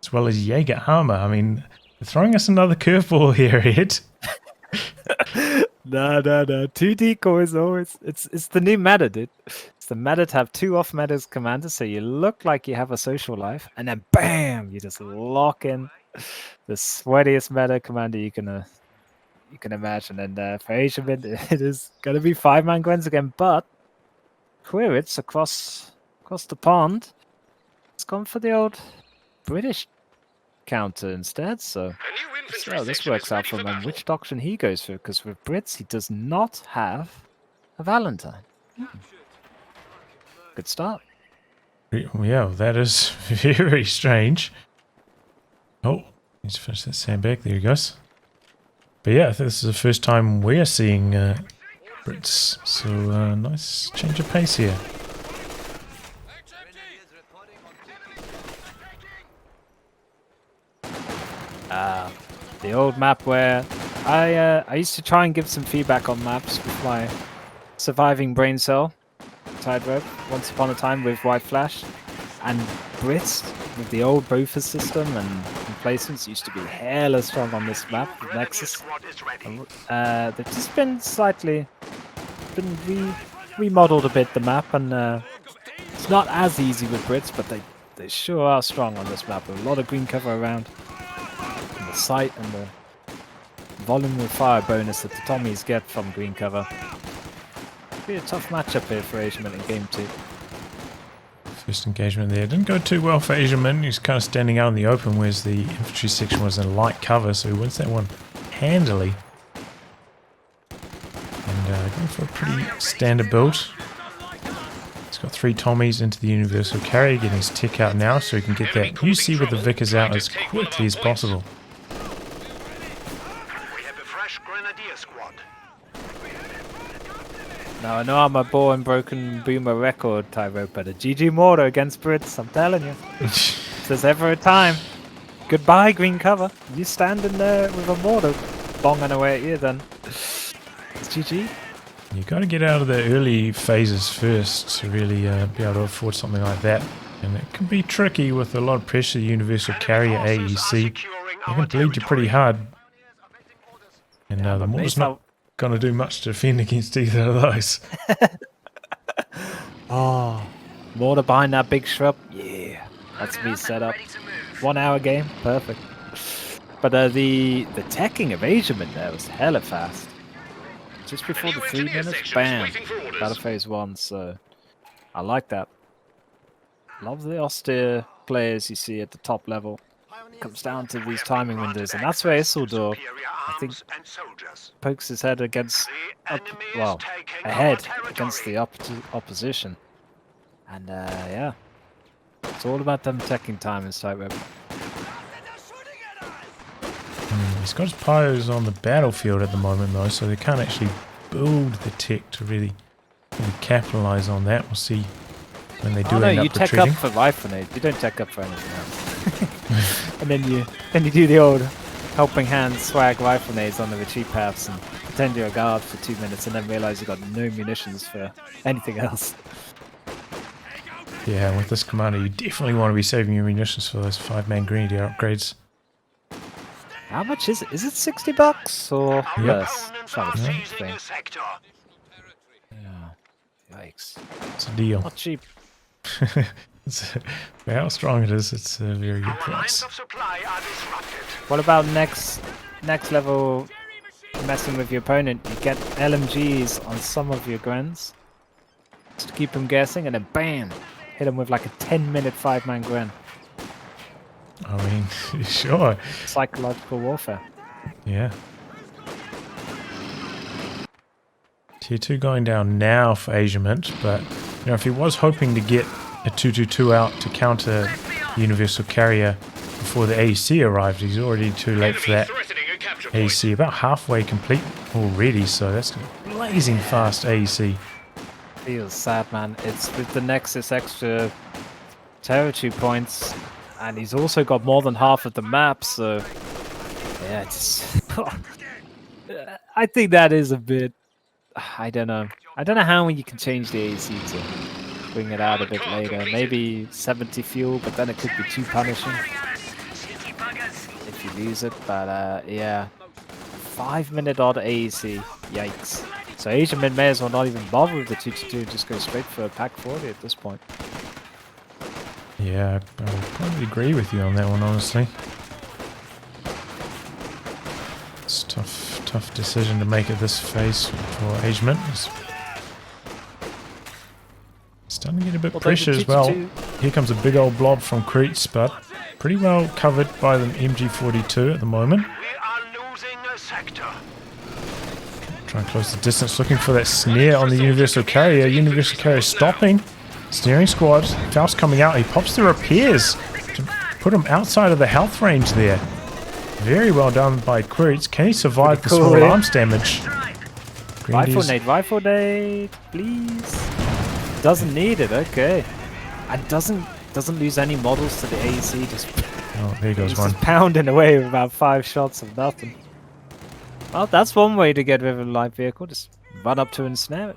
as well as Jaeger armor. I mean, they're throwing us another curveball here, Ed. No. 2 decoys always. It's the new meta, dude. It's the meta to have 2 off metas commanders, so you look like you have a social life, and then bam, you just lock in the sweatiest meta commander you can imagine. And for Asiamint, it is gonna be 5-man Gwens again, but Quiritz across the pond has gone for the old British counter instead. So let's see how this works out for him and which doctrine he goes for, because with Brits he does not have a Valentine. Good start. Yeah, that is very strange. Oh, needs to finish that sandbag. There he goes. But yeah, I think this is the first time we're seeing Brits. So nice change of pace here. The old map where I used to try and give some feedback on maps with my surviving brain cell tightrope once upon a time with White Flash, and Brits with the old Bofors system and emplacements used to be hella strong on this map with Nexus. Squad is ready. They've just been remodeled a bit, the map, and it's not as easy with Brits, but they sure are strong on this map with a lot of green cover around, and the sight and the volume of fire bonus that the Tommies get from green cover. Be a tough matchup here for Asiamint in game 2. First engagement there didn't go too well for Asiamint. He's kind of standing out in the open, whereas the infantry section was in light cover, so he wins that one handily. And going for a pretty standard build. He's got 3 Tommies into the universal carry, getting his tech out now so he can get that UC with the Vickers out as quickly as possible. We have a fresh grenadier squad. Now I know I'm a born broken boomer record, Tyro, but a GG Mortar against Brits, I'm telling you. If there's ever a time, Goodbye, green cover. You standing there with a mortar bonging away at you then. It's GG. You got to get out of the early phases first to really be able to afford something like that. And it can be tricky with a lot of pressure. Universal Carrier AEC. It can bleed you pretty hard. And the mortar's not going to do much to defend against either of those. Oh, mortar behind that big shrub. Yeah, that's me set up. 1 hour game, perfect. But the teching of Asiamint there was hella fast. Just before the 3 minutes, bam, battle phase 1. So I like that. Love the austere players you see at the top level. It comes down to these timing windows, and that's where Isildur, I think, pokes his head against, ahead against the opposition. And yeah, it's all about them teching time in Sightweb. He's got his pyros on the battlefield at the moment though, so they can't actually build the tech to really capitalize on that. We'll see when they do end up you tech retreating. up for rifle nade. You don't tech up for anything else. And then you do the old helping hand swag rifle nades on the retreat paths and pretend you're a guard for 2 minutes and then realize you've got no munitions for anything else. Yeah, with this commander, you definitely want to be saving your munitions for those 5-man grenadier upgrades. How much is it? Is it $60 or less? Yeah. Yikes. It's a deal. Not cheap. For how strong it is, it's a very good price. What about next level messing with your opponent? You get LMGs on some of your Grens just to keep them guessing, and then bam! Hit them with like a 10-minute 5-man Gren. I mean, sure. Psychological warfare. Yeah. Tier 2 going down now for Asiamint, but you know, if he was hoping to get a 222 out to counter Universal Carrier before the AEC arrived, he's already too late for that. AEC about halfway complete already, so that's blazing fast AEC. Feels sad, man. It's with the Nexus extra territory points, and he's also got more than half of the map, so yeah, it's I think that is a bit, I don't know how you can change the AEC to bring it out a bit later. Maybe 70 fuel, but then it could be too punishing if you lose it. But yeah, 5-minute odd AEC, yikes. So Asiamint may as well not even bother with the 222, just go straight for a pack 40 at this point. Yeah, I would probably agree with you on that one, honestly. It's a tough decision to make at this phase for Asiamint. It's starting to get a bit pressure as well. Here comes a big old blob from Quiritz, but pretty well covered by the MG42 at the moment. We are losing a sector. Try and close the distance, looking for that snare on the Universal Carrier. Universal Carrier stopping. Snaring squad. Faust coming out. He pops the repairs to put him outside of the health range there. Very well done by Quiritz. Can he survive the small arms damage? Rifle nade, please. Doesn't need it, okay. And doesn't lose any models to the AEC, just there goes one. Just pounding away with about 5 shots of nothing. Well, that's one way to get rid of a light vehicle, just run up to and snare it.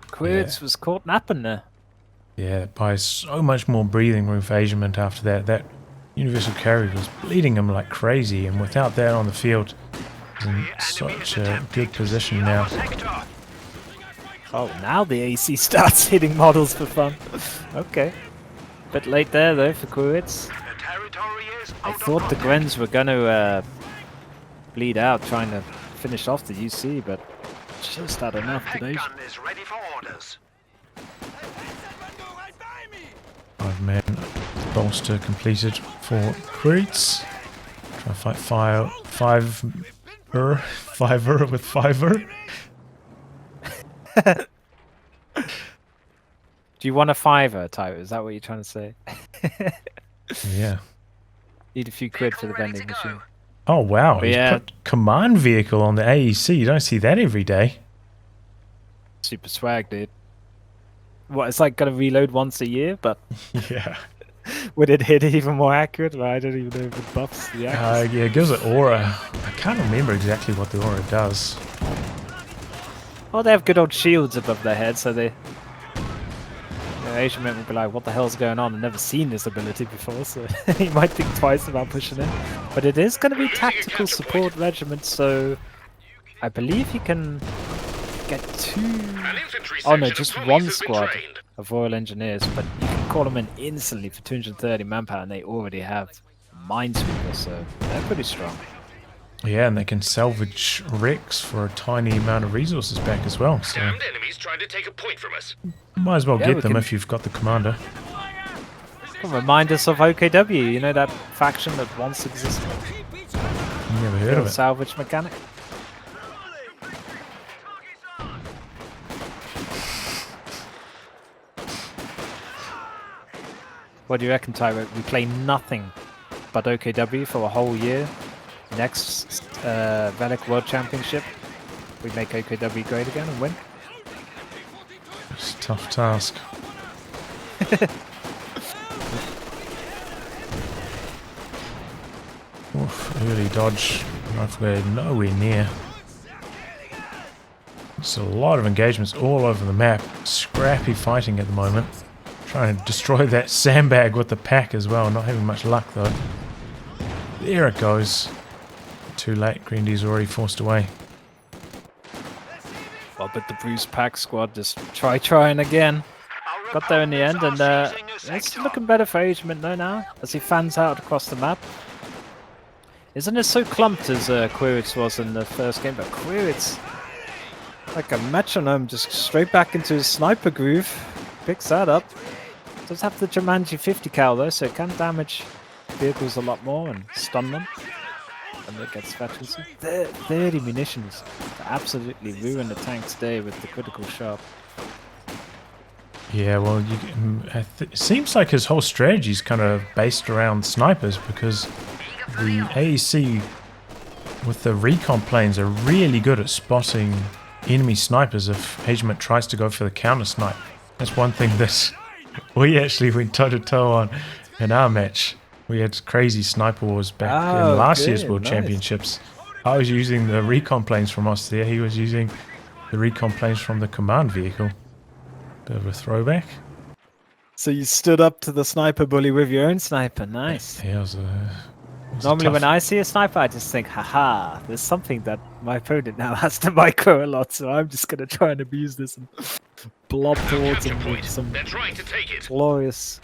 Quiritz was caught napping there. Yeah, it buys so much more breathing room for Asiamint after that. That Universal Carrier was bleeding him like crazy, and without that on the field, he's in such a good position now. Oh, now the AC starts hitting models for fun. Okay. Bit late there, though, for Quiritz. I thought the Grens were going to bleed out, trying to finish off the UC, but just had enough today. 5-man bolster completed for Quiritz. Try to fight fiver with fiver. Do you want a fiver, Tyler? Is that what you're trying to say? Yeah. Need a few quid for the vending machine. Oh wow! He's put command vehicle on the AEC. You don't see that every day. Super swag, dude. What? It's like gotta reload once a year, but yeah. Would it hit even more accurate? Well, I don't even know if it buffs the accuracy. Yeah, it gives it aura. I can't remember exactly what the aura does. Oh, they have good old shields above their head, so they... Asiamint would be like, what the hell's going on? I've never seen this ability before, so he might think twice about pushing it. But it is going to be tactical support regiment, so I believe you can get 2... Oh no, just 1 squad of Royal Engineers, but you can call them in instantly for 230 manpower, and they already have Minesweeper, so they're pretty strong. Yeah, and they can salvage wrecks for a tiny amount of resources back as well. So Enemies trying to take a point from us. might as well Yeah, get we them can- if you've got the commander. Remind us of OKW, you know that faction that once existed? Never heard of it. Salvage mechanic. What do you reckon, Tyro? We play nothing but OKW for a whole year. Next Relic World Championship, we make OKW great again and win. It's a tough task. Oof, early dodge. Hopefully nowhere near. There's a lot of engagements all over the map. Scrappy fighting at the moment. Trying to destroy that sandbag with the pack as well. Not having much luck though. There it goes. Too late. Green D's already forced away. Well, but the Bruce Pack squad just trying again. Got there in the end, and it's looking better for Asiamint though now, as he fans out across the map. Isn't it so clumped as Quiritz was in the first game? But Quiritz, like a metronome, just straight back into his sniper groove. Picks that up. Does have the Jumanji 50 cal though, so it can damage vehicles a lot more and stun them. And it gets veterans. 30 munitions to absolutely ruin the tank today with the critical shot. Yeah, well, it seems like his whole strategy is kind of based around snipers, because the AEC with the recon planes are really good at spotting enemy snipers if Asiamint tries to go for the counter snipe. That's one thing that we actually went toe-to-toe on in our match. We had crazy sniper wars back in last year's World Championships. I was using the recon planes from us there. He was using the recon planes from the command vehicle. Bit of a throwback. So you stood up to the sniper bully with your own sniper. Nice. Yeah, it was a Normally when I see a sniper, I just think, haha, there's something that my opponent now has to micro a lot, so I'm just going to try and abuse this and blob towards him with some They're trying to take it. glorious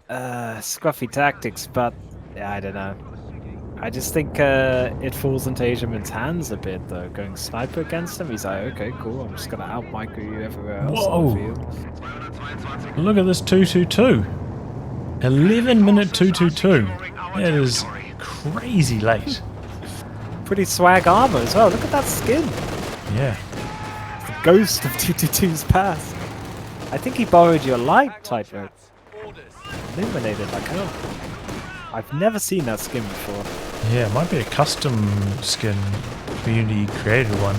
scruffy tactics, but yeah, I don't know. I just think it falls into Asiamint's hands a bit, though. Going sniper against him, he's like, okay, cool, I'm just going to out-micro you everywhere else on the field. Look at this 222. 11-minute 222. That is crazy late. Pretty swag armor as well. Look at that skin. Yeah. The ghost of 222's past. I think he borrowed your light tightrope. Illuminated like hell. I've never seen that skin before. Yeah, it might be a custom skin, community created one.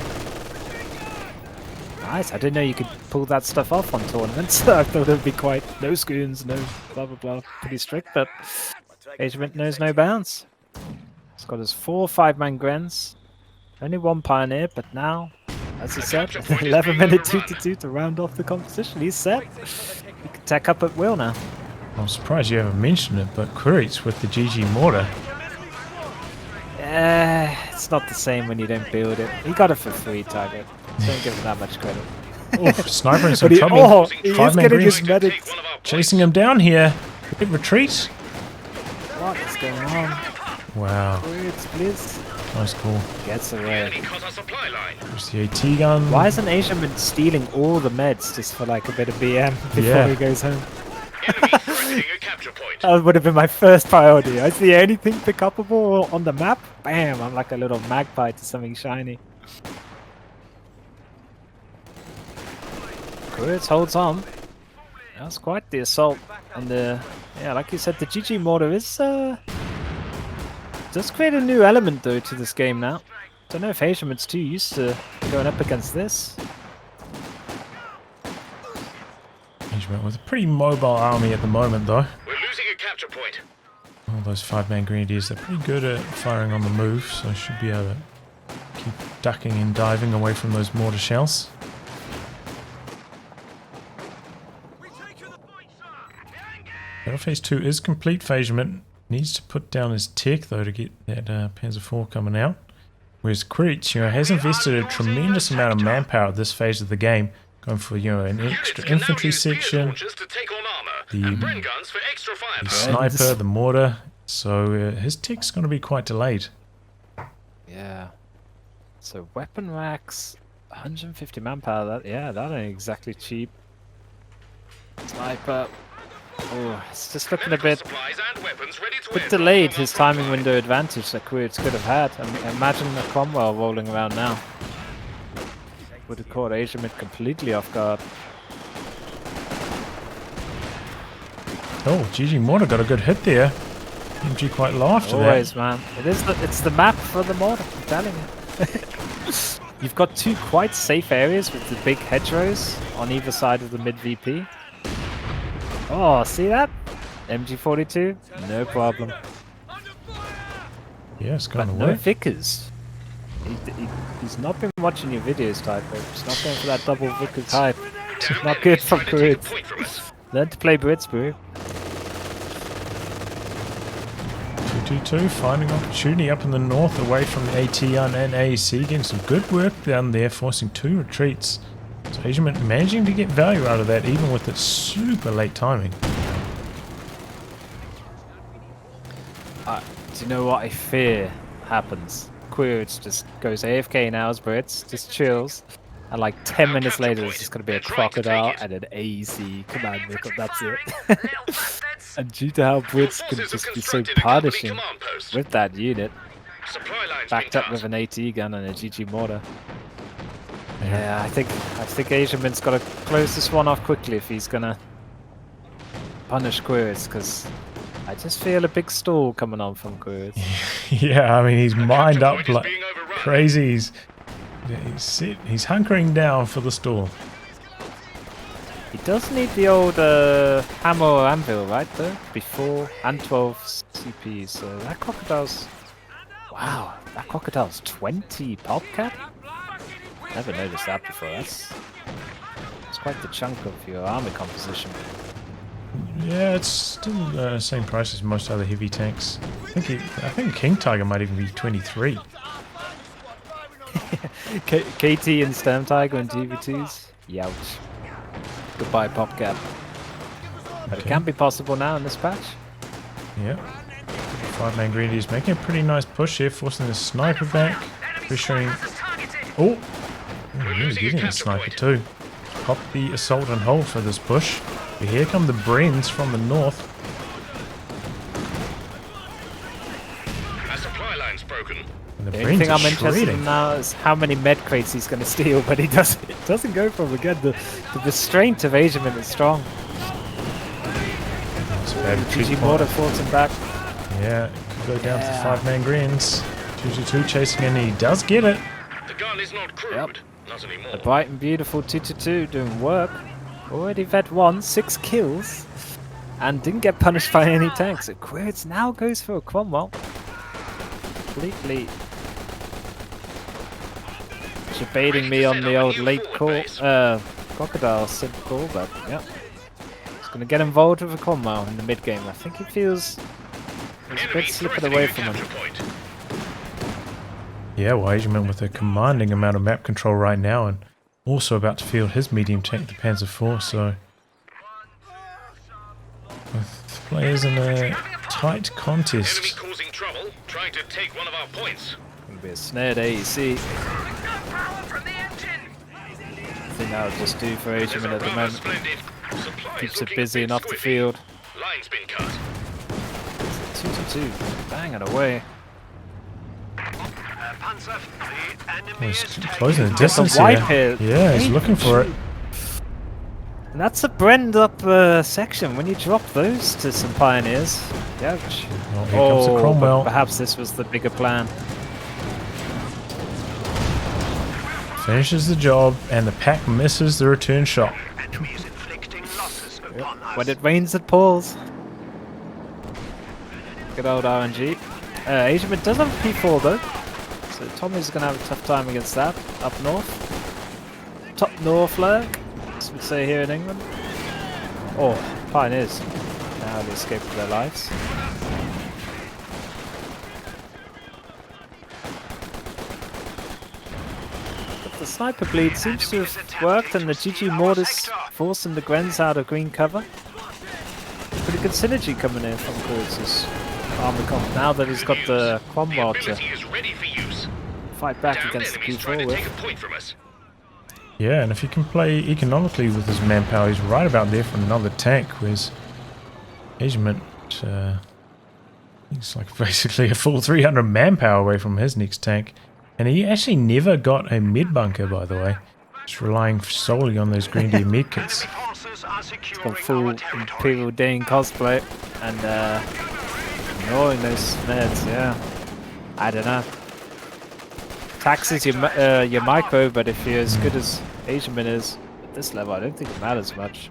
Nice. I didn't know you could pull that stuff off on tournaments. I thought it would be quite no scoons, no blah blah blah, pretty strict, but Asiamint knows no bounds. He's got his 4 5-man Grens, only 1 Pioneer, but now, as he said, 11-minute 2-2 to round off the competition. He's set. He can tech up at will now. I'm surprised you haven't mentioned it, but Quiritz with the GG mortar. It's not the same when you don't build it. He got it for free, Target. Don't give him that much credit. Oh, sniper in some But trouble. he is 5-man getting Greens his medics. chasing him down here. Big retreat. What is going on? Wow, Quiritz, please. nice call. Gets away. Cut our supply line. There's the AT gun. Why isn't Asiamint stealing all the meds just for like a bit of BM before Yeah. he goes home? Enemy threatening a capture point. That would have been my first priority. I see anything pick upable on the map, bam, I'm like a little magpie to something shiny. Quiritz holds on. That's quite the assault. And yeah, like you said, the GG mortar is does create a new element though to this game now. Don't know if Asiamint's too used to going up against this. With a pretty mobile army at the moment, though. We're capture point. All those 5-man grenadiers, they're pretty good at firing on the move, so I should be able to keep ducking and diving away from those mortar shells. Battle Phase 2 is complete. Asiamint needs to put down his tech though to get that Panzer IV coming out. Whereas Quiritz, has invested a tremendous amount of manpower at this phase of the game, going for an extra infantry section, the sniper, the mortar. So his tech's going to be quite delayed. Yeah. So weapon racks, 150 manpower. That ain't exactly cheap. Sniper. Oh, it's just looking a bit delayed, his timing window advantage that Quiritz could have had. I mean, imagine a Cromwell rolling around now. Would have caught Asiamint completely off guard. Oh, GG Mortar got a good hit there. MG quite low after that. Always, man. It's the map for the Mortar, I'm telling you. You've got two quite safe areas with the big hedgerows on either side of the mid-VP. Oh, see that? MG42, no problem. Yeah, it's going to No work. Vickers. He's not been watching your videos, Typo. He's not going for that double Vickers hype. It's not good from Quiritz. Learn to play Brits, bro. 222 finding opportunity up in the north away from the AT and AEC, getting some good work down there, forcing 2 retreats. So Asiamint managing to get value out of that even with its super late timing. Do you know what I fear happens? Quiritz just goes AFK now as Brits, just chills, and like 10 minutes later there's just going to be a crocodile and an AEC command vehicle, that's it. And due to how Brits can just be so punishing with that unit, backed up with an AT gun and a GG mortar. Yeah, I think Asiamint's got to close this one off quickly if he's going to punish Quiritz, because I just feel a big stall coming on from Quiritz. Yeah, I mean, he's mined up like crazy. He's hunkering down for the stall. He does need the old hammer or anvil, right, though? Before, and 12 CP, so that crocodile's... Wow, that crocodile's 20 pop cap? Never noticed that before. That's quite the chunk of your army composition. Yeah, it's still the same price as most other heavy tanks. I think King Tiger might even be 23. KT and Sturm Tiger and GV2s? Youch. Goodbye pop cap. But it can be possible now in this patch. Yeah. 5-man Grenadiers making a pretty nice push here, forcing the sniper back, pressuring... Oh! Really getting the sniper too. Pop the assault on hold for this push. But here come the Brens from the north. Our supply line's broken. And the The only Brens thing are I'm interested in shredding. now is how many med crates he's going to steal, but he doesn't go for them again. The restraint of Asiamint is strong. It's a bad retreat GG point. Mortar forced him back. Yeah, it could go down to 5-man Grens. 222 chasing in, and he does get it. The gun is not crude. Yep. Not anymore. The bright and beautiful 222 doing work. Already vet 1, 6 kills, and didn't get punished by any tanks. So Quiritz now goes for a Cromwell. Completely debating me on the old late call, crocodile sim call, but yeah. He's going to get involved with a Cromwell in the mid game. I think he feels he's a bit slipping away from him. Yeah, well, Asiamint with a commanding amount of map control right now, and also about to field his medium tank, the Panzer IV, so... With players in a tight Enemy contest. causing trouble, trying to take one of our points. Going to be a snared AEC. I think that would just do for Asiamint at the moment. Splendid. Supplies Keeps it looking busy a bit enough to squishy. field. Line's been cut. 222, banging away. Panzer, the enemy Oh, he's is closing the taking distance white here. here. Yeah, he's looking for it. And that's a brand up section. When you drop those to some pioneers, ouch. Oh, here comes the but Cromwell. perhaps this was the bigger plan. Finishes the job, and the pack misses the return shot. Enemies inflicting losses upon us. When it rains, it pours. Good old RNG. Asiamint does have a P4 though, so Tommy's going to have a tough time against that. Up north. Top north lurk, as we say here in England. Oh, Pioneers. Now they escaped with their lives. But the sniper bleed seems to have worked, and the GG mortars forcing the Grens out of green cover. Pretty good synergy coming in from Quiritz's armor comp now that he's got the Cromwell to fight back against the P4 with. Yeah, and if he can play economically with his manpower, he's right about there for another tank, whereas Asiamint, he's like basically a full 300 manpower away from his next tank. And he actually never got a mid bunker, by the way. Just relying solely on those green D med kits. He's got full Imperial Dane cosplay and ignoring those meds, yeah. I don't know. Taxes your micro, but if you're as good as Asiamint is at this level, I don't think it matters much.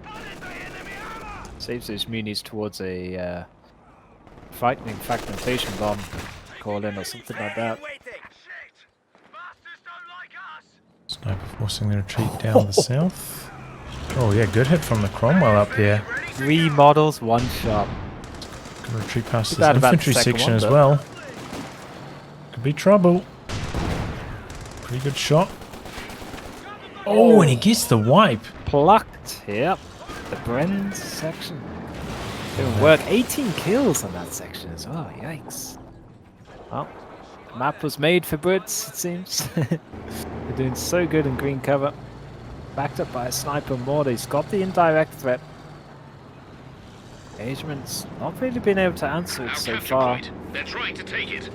Saves those munis towards a frightening fragmentation bomb call in or something like that. Sniper forcing the retreat down the south. Oh yeah, good hit from the Cromwell up there. 3 models, 1 shot. Good retreat past Too this bad about infantry the second section one, as but- well. Could be trouble. Pretty good shot. Oh, and he gets the wipe. Plucked, yep. The Bren section. Didn't work. 18 kills on that section as well, yikes. Well, the map was made for Brits, it seems. They're doing so good in green cover. Backed up by a sniper mortar. He's got the indirect threat. Asiamint's not really been able to answer it so far. They're trying to take it.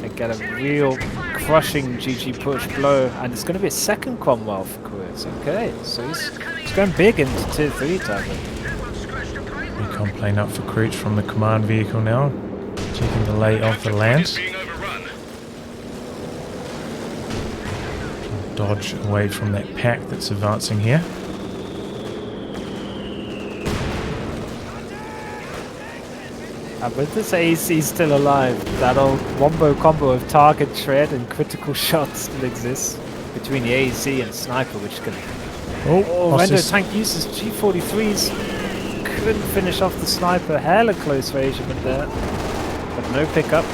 They get a real crushing GG push blow, and it's going to be a second Cromwell for Quiritz. Okay, so he's going big into tier 3 target. Recon plane up for Quiritz from the command vehicle now. Checking the lay of the land. Dodge away from that pack that's advancing here. And with this AC still alive, that old wombo combo of target shred and critical shots still exists between the AEC and sniper, which can... Oh, Render tank uses G43s. Couldn't finish off the sniper. Hella close for Asiamint there. But no pickup.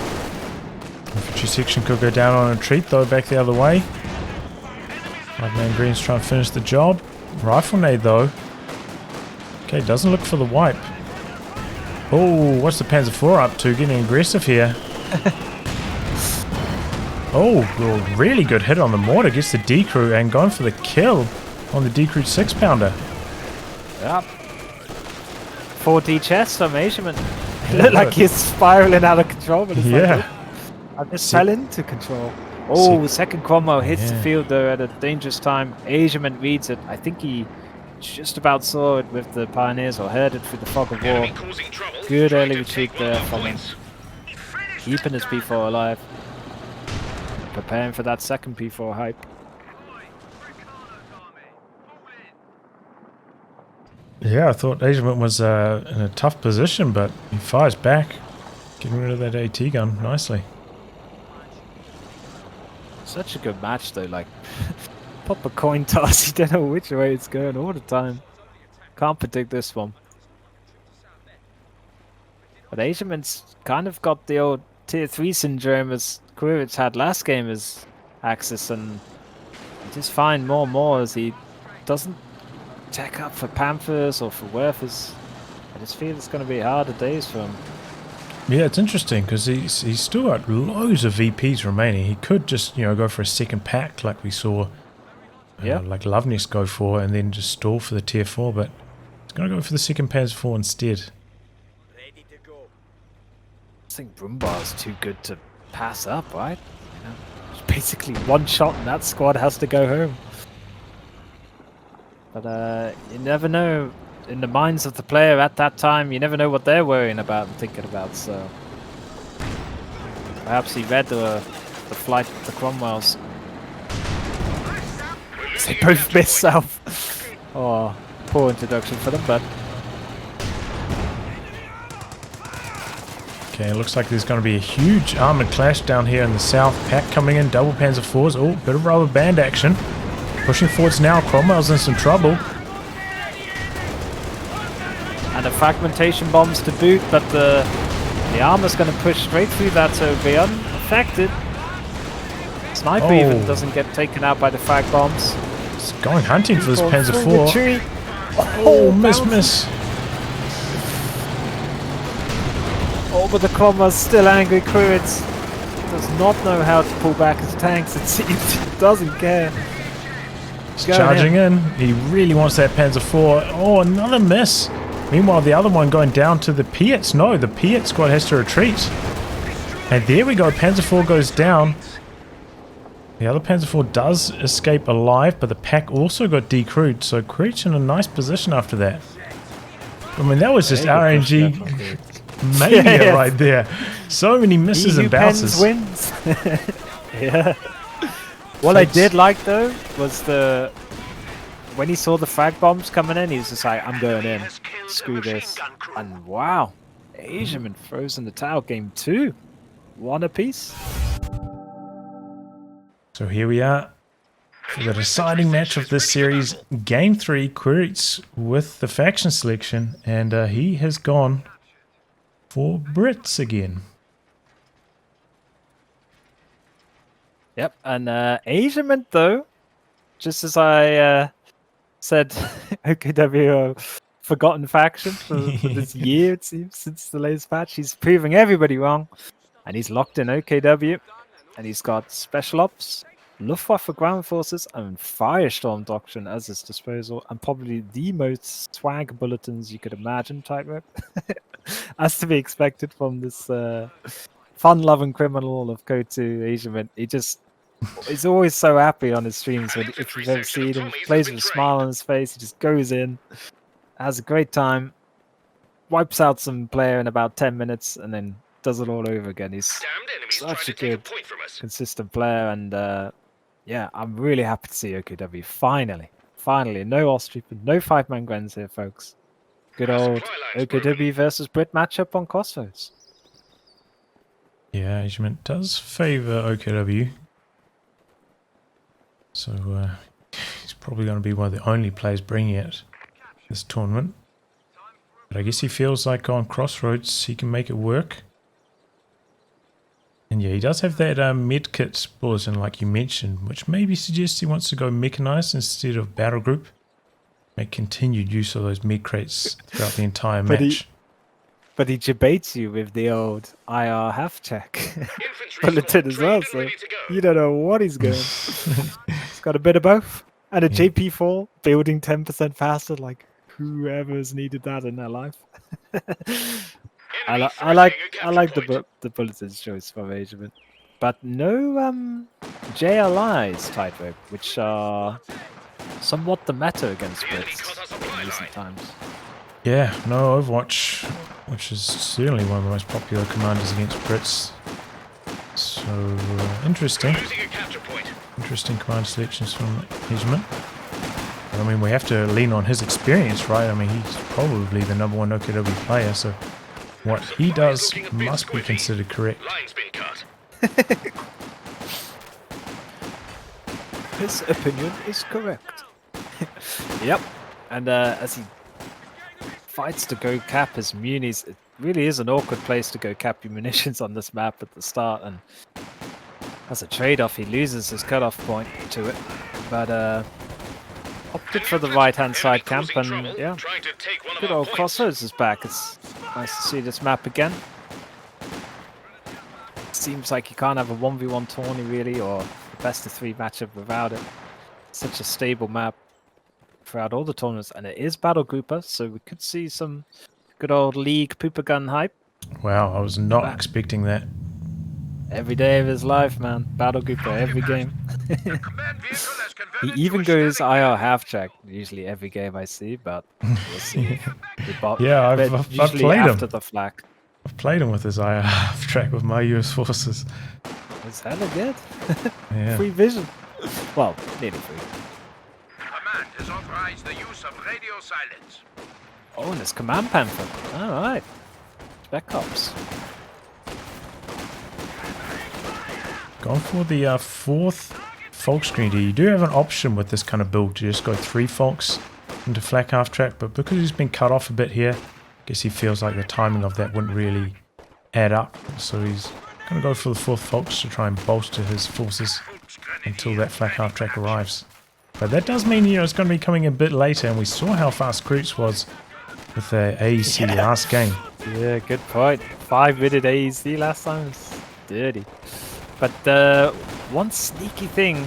infantry section could go down on a retreat though, back the other way. 5-man Green's trying to finish the job. Rifle nade though. Okay, doesn't look for the wipe. Oh, what's the Panzer IV up to? Getting aggressive here. Oh, well, really good hit on the mortar. Gets the D-crew and going for the kill on the D-crew 6-pounder. Yep. 4D chest from Asiamint. It looked like he's spiraling out of control, but it's like, I just fell into control. Oh, second Cromwell hits the field though at a dangerous time. Asiamint reads it. I think he just about saw it with the Pioneers or heard it through the fog of war. Good early retreat there from him. Keeping his P4 alive. Preparing for that second P4 hype. Yeah, I thought Asiamint was in a tough position, but he fires back. Getting rid of that AT gun nicely. Such a good match though, like pop a coin toss, you don't know which way it's going all the time. Can't predict this one. But Asiamint's kind of got the old tier 3 syndrome as Quiritz had last game as Axis, and you just find more and more as he doesn't tech up for Panthers or for Werfers. I just feel it's going to be harder days for him. Yeah, it's interesting because he's still got loads of VPs remaining. He could just, you know, go for a second pack like we saw like Loveness go for, and then just stall for the tier 4, but he's going to go for the second Panzer 4 instead. I think Brumbar is too good to pass up, right? You know, it's basically one shot and that squad has to go home. But you never know. In the minds of the player at that time, you never know what they're worrying about and thinking about, so... Perhaps he read the flight of the Cromwells. They both missed south. Oh, poor introduction for them, but... Okay, it looks like there's going to be a huge armored clash down here in the south. Pack coming in, double Panzer IVs. Oh, bit of rubber band action. Pushing forwards now. Cromwell's in some trouble. And the fragmentation bombs to boot, but the armor's going to push straight through that, so be unaffected. Sniper even doesn't get taken out by the frag bombs. It's going hunting for this Panzer Retreat. IV. Oh, miss. Oh, but the Cromwell's still angry. Quiritz does not know how to pull back his tanks, it seems. He doesn't care. He's charging in. He really wants that Panzer IV. Oh, another miss. Meanwhile, the other one going down to the Pietz. No, the Pietz squad has to retreat. And there we go. Panzer IV goes down. The other Panzer IV does escape alive, but the pack also got decrewed. So Quiritz in a nice position after that. I mean, that was just RNG mania right there. So many misses and bounces. Wins. Yeah. What I did like though was when he saw the frag bombs coming in, he was just like, I'm going in. Screw this. And wow, Asiamint throws in the towel. Game 2. 1 apiece. So here we are for the deciding match of this series. Game 3, Quiritz with the faction selection. And he has gone for Brits again. Yep, and Asiamint though, just as I said, OKW forgotten faction for this year, it seems, since the latest patch. He's proving everybody wrong, and he's locked in OKW, and he's got Special Ops, Luftwaffe Ground Forces, and Firestorm Doctrine as his disposal, and probably the most swag bulletins you could imagine, type as to be expected from this fun-loving criminal of COH2 Asiamint. He's always so happy on his streams. If you've ever seen him, he plays with a smile on his face. He just goes in, has a great time, wipes out some player in about 10 minutes, and then does it all over again. He's such a good, consistent player, and yeah, I'm really happy to see OKW finally, no Austrian, no 5-man Grens here, folks. Good old OKW versus Brit matchup on Crossroads. Yeah, Asiamint does favour OKW. So he's probably going to be one of the only players bringing it this tournament. But I guess he feels like on Crossroads he can make it work. And yeah, he does have that medkit bulletin like you mentioned, which maybe suggests he wants to go mechanized instead of battle group. Make continued use of those med crates throughout the entire match. But he debates you with the old IR half check bulletin as well, so you don't know what he's going. He's got a bit of both. And a JP4 building 10% faster, like whoever's needed that in their life. I like the bulletin's choice from Asiamint. But no JLIs type of, which are somewhat the meta against Brits in recent times. Yeah, no Overwatch, which is certainly one of the most popular commanders against Brits. So, interesting. Interesting command selections from Asiamint. I mean, we have to lean on his experience, right? I mean, he's probably the #1 OKW player, so what he does must be considered correct. His opinion is correct. Yep, and as he fights to go cap his munis, it really is an awkward place to go cap your munitions on this map at the start, and as a trade-off he loses his cutoff point to it, but opted for the right-hand side camp, and yeah, good old Crossroads is back. It's nice to see this map again. Seems like you can't have a 1v1 tourney really, or a best-of-3 matchup without it. Such a stable map throughout all the tournaments, and it is battle grouper, so we could see some good old league pooper gun hype. Wow, I was not expecting that. Every day of his life, man. Battle grouper every game. He even goes IR half track usually every game I see, but we'll see. Yeah, I've played after him. The flak. I've played him with his IR half track with my US forces. It's hella good. Yeah. Free vision. Well, nearly free. Command has authorized the use of radio silence. Oh, and it's Command Panther. Alright. Spec Ops. Going for the fourth Volkskrieger. You do have an option with this kind of build to just go 3 Volks into flak half track, but because he's been cut off a bit here, I guess he feels like the timing of that wouldn't really add up. So he's going to go for the 4th Volks to try and bolster his forces until that flak half track arrives. But that does mean, you know, it's going to be coming a bit later, and we saw how fast Quiritz was with the AEC last game. Yeah, good point. 5-minute AEC last time was dirty. But one sneaky thing,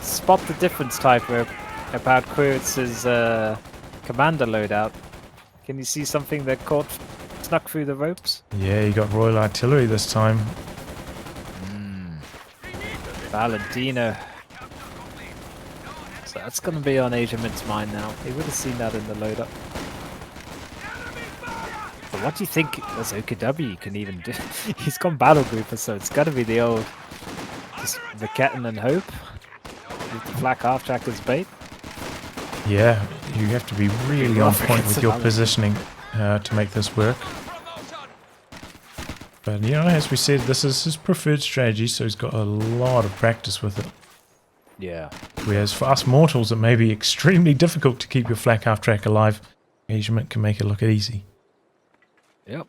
spot the difference type about Quiritz's commander loadout. Can you see something that snuck through the ropes? Yeah, you got Royal Artillery this time. Valentino. So that's going to be on Asiamint's mind now. He would have seen that in the loadup. But what do you think as OKW can even do? He's gone battle grouper, so it's got to be the old just Vaketten and hope with the flak half track as bait. Yeah, you have to be really on point with your positioning to make this work. But you know, as we said, this is his preferred strategy, so he's got a lot of practice with it. Yeah. Whereas for us mortals, it may be extremely difficult to keep your flak half track alive. Asiamint can make it look easy. Yep.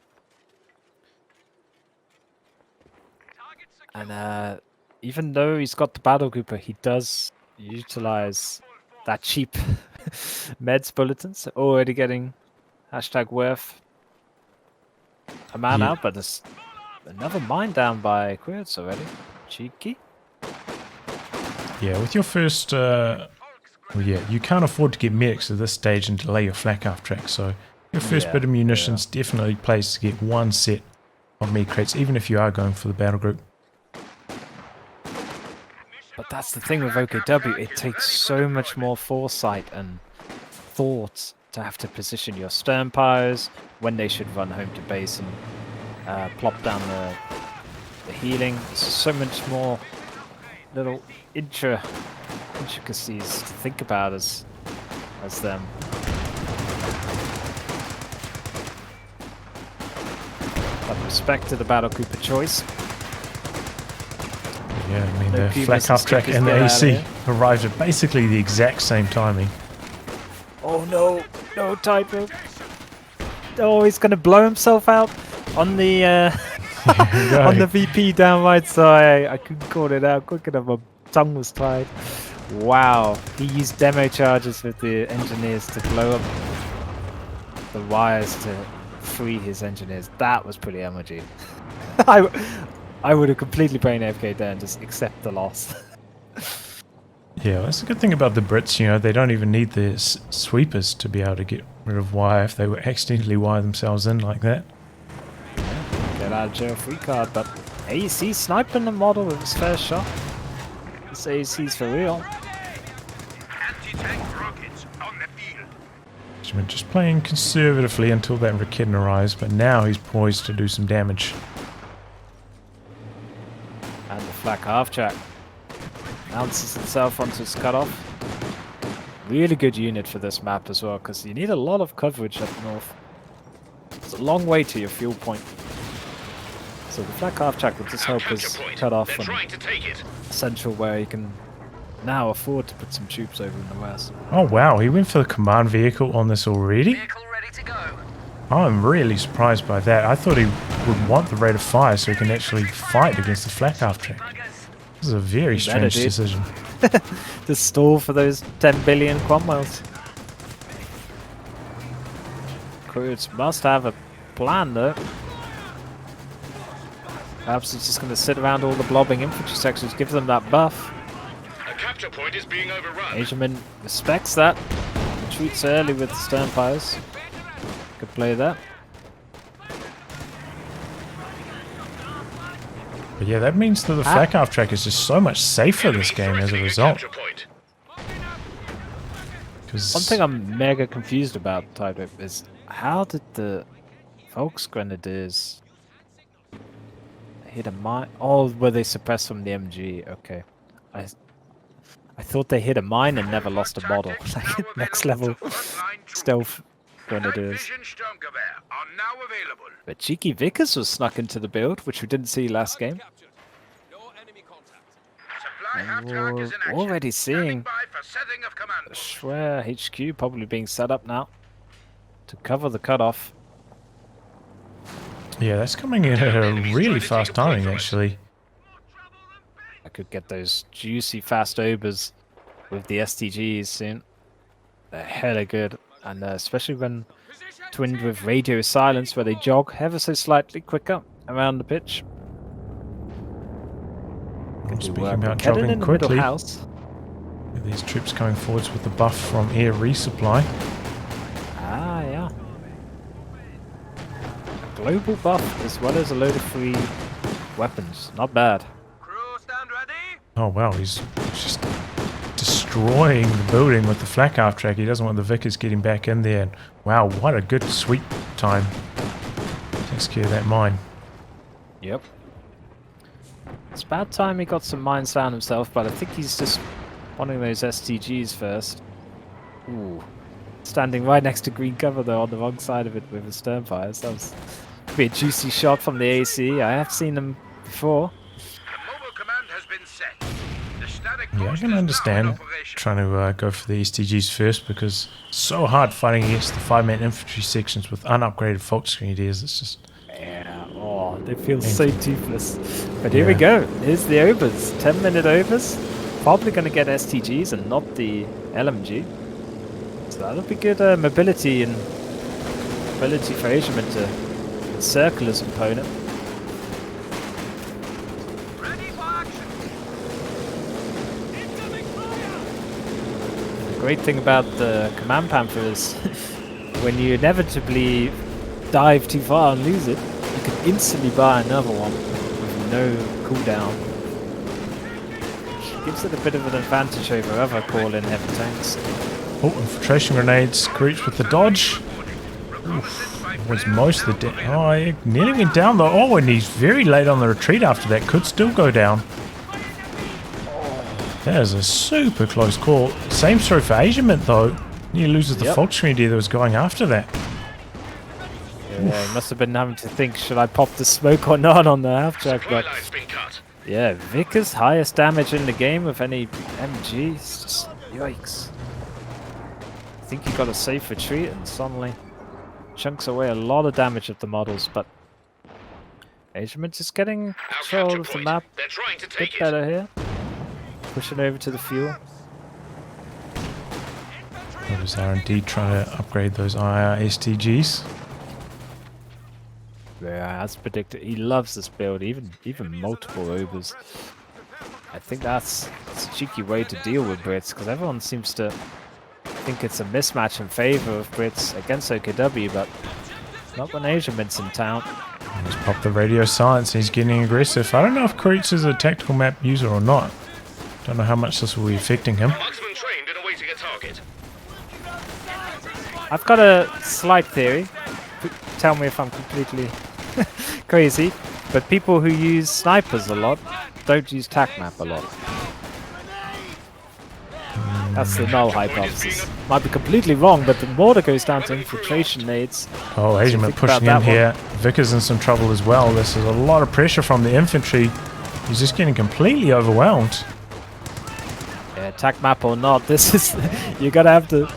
And even though he's got the battle grouper, he does utilize that cheap meds bulletins. Already getting #worth a man out, but there's another mine down by Quiritz already. Cheeky. Yeah, with your first... well, yeah, you can't afford to get medics at this stage and delay your flak half track, so your first bit of munitions definitely plays to get 1 set of med crates, even if you are going for the battle group. But that's the thing with OKW, it takes so much more foresight and thought to have to position your stern pyres, when they should run home to base and plop down the healing. There's so much more little intricacies to think about as them. But respect to the battle grouper choice. Yeah, I mean, the flak half track and the AC arrived at basically the exact same timing. Oh no, no typo. Oh, he's gonna blow himself out on the on the VP down right side. I couldn't call it out quick enough. My tongue was tied. Wow, he used demo charges with the engineers to blow up the wires to free his engineers. That was pretty emoji. I would have completely brain AFK there and just accept the loss. Yeah, that's a good thing about the Brits, you know, they don't even need the sweepers to be able to get rid of wire if they would accidentally wire themselves in like that. Get out of jail free card, but AEC sniping the model with his first shot. This AEC's for real. Anti-tank rockets on the field. Asiamint just playing conservatively until that Vaketten arrives, but now he's poised to do some damage. And the flak half track bounces itself onto his cutoff. Really good unit for this map as well, because you need a lot of coverage up north. It's a long way to your fuel point. So the flak half track will just help us cut off from central, where you can now afford to put some troops over in the west. Oh wow, he went for the command vehicle on this already? Vehicle ready to go. I'm really surprised by that. I thought he would want the rate of fire so he can actually fight against the flak half track. This is a very strange decision. To stall for those 10 billion quad miles. Quiritz must have a plan though. Perhaps he's just going to sit around all the blobbing infantry sections, give them that buff. A capture point is being overrun. Asiamint respects that. Retreats early with the stern pyres. Good play there. But yeah, that means that the flak half track is just so much safer this game as a result. One thing I'm mega confused about, Tidewip, is how did the Volksgrenadiers hit a mine? Oh, were they suppressed from the MG? Okay. I thought they hit a mine and never lost a model. Like next level stealth Grenadiers. But cheeky Vickers was snuck into the build, which we didn't see last game. And we're already seeing Schwer HQ probably being set up now to cover the cutoff. Yeah, that's coming in at a really fast timing, actually. I could get those juicy fast obers with the STGs soon. They're hella good, and especially when twinned with radio silence, where they jog ever so slightly quicker around the pitch. Well, Good speaking work. about Kedden jogging in the middle quickly, house. these troops coming forwards with the buff from air resupply. Ah, yeah. A global buff as well as a load of free weapons. Not bad. Crew stand ready. Oh wow, he's just destroying the building with the flak half track. He doesn't want the Vickers getting back in there. And wow, what a good sweep time. Takes care of that mine. Yep. It's about time he got some mines down himself, but I think he's just wanting those STGs first. Ooh. Standing right next to green cover though, on the wrong side of it with his stern fires. That was could be a juicy shot from the AC. I have seen them before. Mobile command has been set. The static Yeah, I post can is now in understand operation. trying to go for the STGs first, because it's so hard fighting against the 5-man infantry sections with unupgraded Volksgrenadiers. It's just... Yeah, oh, they feel so toothless. But here we Yeah. go. Here's the overs. 10-minute overs. Probably going to get STGs and not the LMG. So that'll be good mobility and ability for Asiamint to encircle his opponent. Ready for action. The great thing about the Command Panther is when you inevitably dive too far and lose it, you can instantly buy another one with no cooldown. Gives it a bit of an advantage over other call-in heavy tanks. Oh, infiltration grenades. Quiritz with the dodge. Oof, was most of the... Oh, he nearly went down though. Oh, and he's very late on the retreat after that. Could still go down. That is a super close call. Same story for Asiamint though. He loses the Yep. Volksgrenadier that was going after that. Yeah, he must have been having to think, should I pop the smoke or not on the half track, but Skyline's been cut. yeah, Vickers highest damage in the game with any MG. It's just yikes. I think he got a safe retreat and suddenly chunks away a lot of damage of the models, but Asiamint is getting control of the map They're trying to a bit take it. better here. Pushing over to the fuel. Notice R&D trying to upgrade those IR STGs. Yeah, as predicted, he loves this build, even multiple overs. I think that's a cheeky way to deal with Brits, because everyone seems to think it's a mismatch in favor of Brits against OKW, but not when Asiamint's in town. He's popped the radio silence and he's getting aggressive. I don't know if Quiritz is a tactical map user or not. Don't know how much this will be affecting him. Marksman trained in awaiting a target. I've got a slight theory. Tell me if I'm completely crazy, but people who use snipers a lot don't use tac map a lot. That's the null hypothesis. Might be completely wrong, but the more that goes down to infiltration nades. Oh, Asiamint think pushing about in that here. Vickers in some trouble as well. This is a lot of pressure from the infantry. He's just getting completely overwhelmed. Yeah, tac map or not, this is you're gonna have to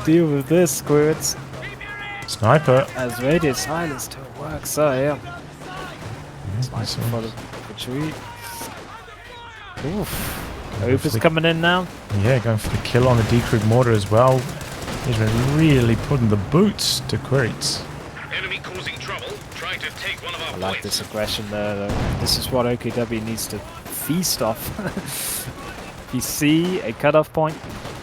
deal with this, Quiritz. Sniper. As radio silence to work, so yeah. Nice so- for the retreat. Oof. Over's coming in now. Yeah, going for the kill on the decrued mortar as well. He's been really putting the boots to Quiritz. Enemy causing trouble, trying to take one of our I like points. this aggression there, though. This is what OKW needs to feast off. If you see a cutoff point,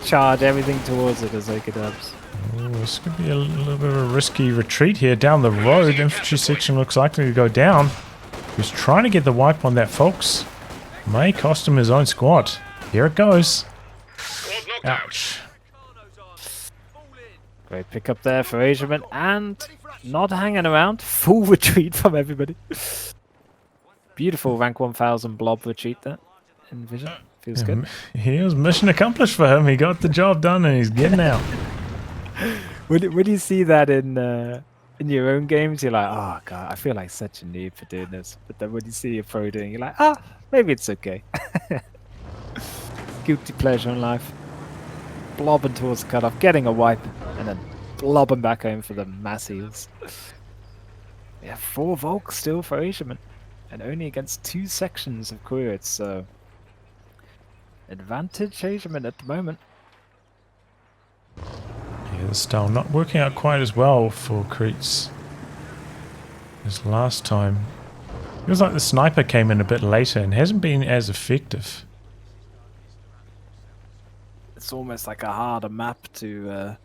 charge everything towards it as OKWs. Oh, this could be a little bit of a risky retreat here down the road. Infantry section looks likely to go down. He's trying to get the wipe on that, folks. May cost him his own squad. Here it goes. Squad knocked out. Ouch. Great pickup there for Asiamint, and not hanging around. Full retreat from everybody. Beautiful rank 1000 blob retreat there. In vision. Feels good. Here's mission accomplished for him. He got the job done and he's getting out. When you see that in your own games, you're like, oh god, I feel like such a noob for doing this. But then when you see your pro doing, you're like, ah, maybe it's okay. guilty pleasure in life. Blobbing towards the cutoff, getting a wipe, and then blobbing back home for the mass heals. We have 4 Volks still for Asiamint, and only against 2 sections of Quiritz, so advantage Asiamint at the moment. Yeah, the style not working out quite as well for Quiritz as last time. Feels like the sniper came in a bit later and hasn't been as effective. It's almost like a harder map to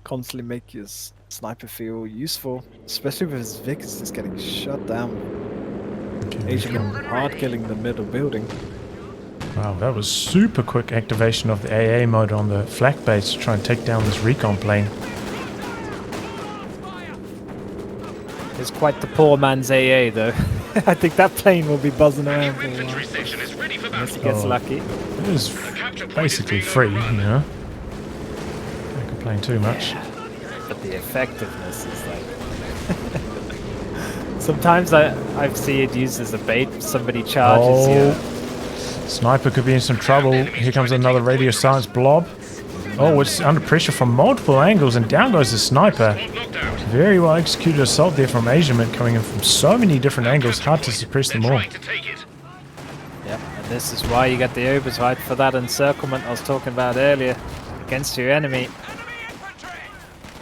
constantly make your sniper feel useful, especially with his Vic is just getting shut down. Okay, Asiamint hard killing the middle building. wow, that was super quick activation of the AA mode on the flak base to try and take down this recon plane. It's quite the poor man's AA though. I think that plane will be buzzing around for a while. Infantry station is ready for Unless he battle. gets Oh. lucky. It is basically free, you know. Can't complain too much. But the effectiveness is like... Sometimes I see it used as a bait. Somebody charges you. Sniper could be in some trouble. Here comes another radio silence blob. Oh, it's under pressure from multiple angles, and down goes the sniper. Knocked out. Very well executed assault there from Asiamint, coming in from so many different angles. Hard to suppress them all. Trying to take it. Yep, and this is why you get the oversight for that encirclement I was talking about earlier. Against your enemy.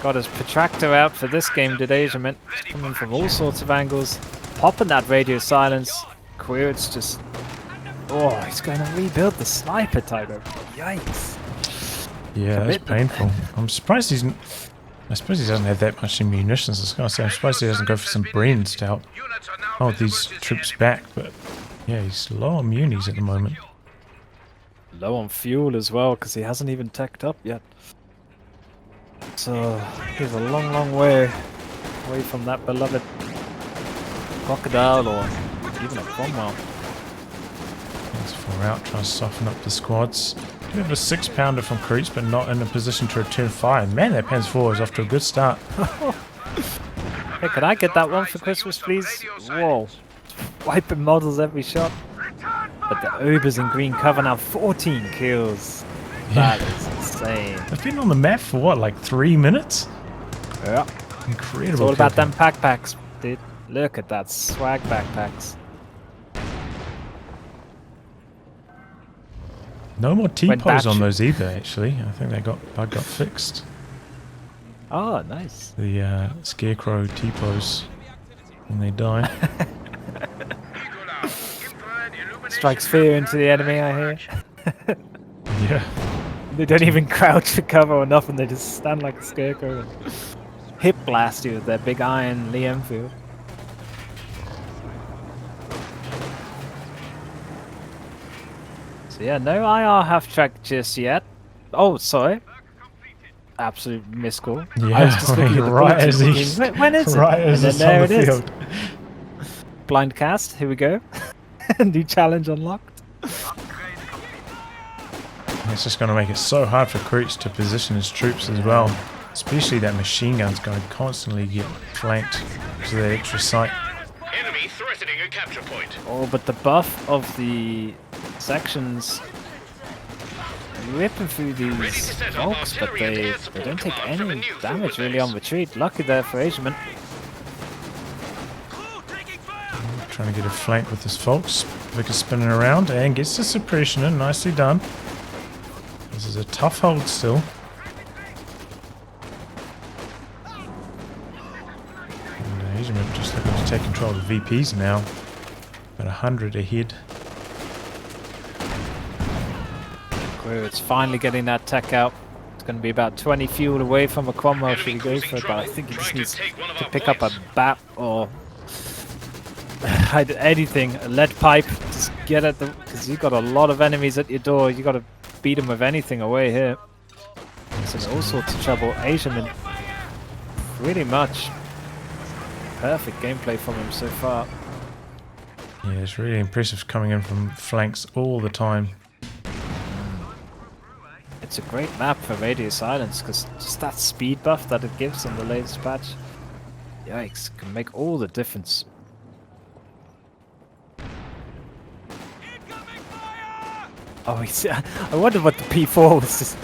Got his protractor out for this game, did Asiamint. Coming from all sorts of angles. Popping that radio silence. Quiritz just... Oh, he's going to rebuild the sniper Tyro. Yikes. Yeah, that's painful. I'm surprised he's... I suppose he doesn't have that much munitions. I was going to say, I'm surprised he doesn't go for some Brens to help Units are now hold these troops back, but yeah, he's low on munis at the moment. Low on fuel as well, because he hasn't even teched up yet. So, he's a long, long way away from that beloved Crocodile or even a Cromwell. He's 4 out, trying to soften up the squads. We have a 6-pounder from Quiritz, but not in a position to return fire. Man, that Panzer IV is off to a good start. Hey, can I get that one for Christmas, please? Whoa. Wiping models every shot. But the Obers in green cover now 14 kills. That is insane. They've been on the map for what, like 3 minutes? Yeah. Incredible. It's all about kill them backpacks, dude. Look at that swag backpacks. No more When T-pose on batch- those either, actually. I think they got fixed. Oh, nice. The Scarecrow T-pose when they die. Strikes fear into the enemy, I hear. Yeah. They don't even crouch for cover or nothing, they just stand like a scarecrow and hip blast you with their big iron Lee Enfield. So yeah, no IR half-track just yet. Oh, sorry. Absolute miscall. Yeah, I was just looking at the right board as thinking, he's- when is it? right as And it's then on there the it is. field. Blind cast, here we go. New challenge unlocked. It's just going to make it so hard for Quiritz to position his troops as well. Especially that machine gun's going to constantly get flanked to the extra sight. Enemy threatening a capture point. Oh, but the buff of the sections ripping through these Volks, but they don't take any damage really on retreat. Lucky there for Asiamint. Trying to get a flank with his folks. Vickers spinning around and gets the suppression in. Nicely done. This is a tough hold still. And Asiamint just looking to take control of the VPs now. About 100 ahead. Quiritz finally getting that tech out. It's going to be about 20 fuel away from a Cromwell should he go for it, but I think he just needs to pick up a BAP or anything, a lead pipe. Just get at the, because you got a lot of enemies at your door. You got to beat them with anything away here. It's in all sorts of trouble. Asiamint, pretty much perfect gameplay from him so far. Yeah, it's really impressive coming in from flanks all the time. It's a great map for radio silence because just that speed buff that it gives in the latest patch, yikes, can make all the difference. Oh, I wonder what the P4 was just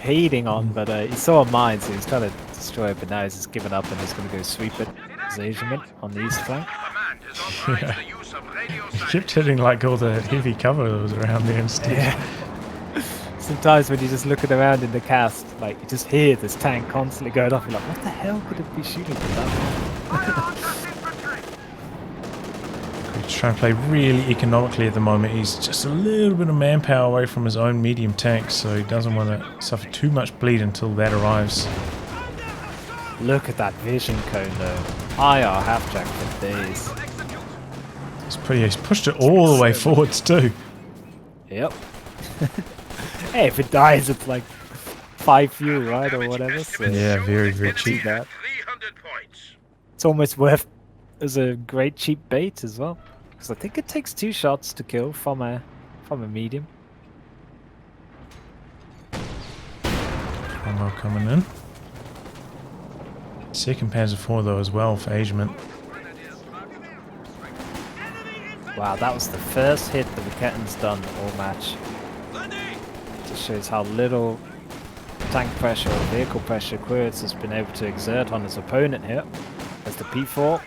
hating on, but he saw a mine, so he's trying to destroy it, but now he's just given up and he's going to go sweep it. Asiamint on the east flank. Command has authorized Yeah. the use of radio He silence. kept hitting like all the heavy cover that was around there instead. Yeah. Sometimes when you're just looking around in the cast, like you just hear this tank constantly going off, you're like, what the hell could it be shooting at that? He's trying to play really economically at the moment. He's just a little bit of manpower away from his own medium tank, so he doesn't want to suffer too much bleed until that arrives. Look at that vision cone though. IR half-jack for days. He's pushed it all the way forwards too. Yep. Hey, if it dies, it's like 5 fuel, right, or whatever. So Yeah, very, very see cheap. that. 300 points. It's almost worth as a great cheap bait as well, because I think it takes 2 shots to kill from a medium. Cromwell coming in. Second Panzer IV though as well for Asiamint. Wow, that was the first hit that Viketton's done all match. Just shows how little tank pressure or vehicle pressure Quiritz has been able to exert on his opponent here. There's the P4.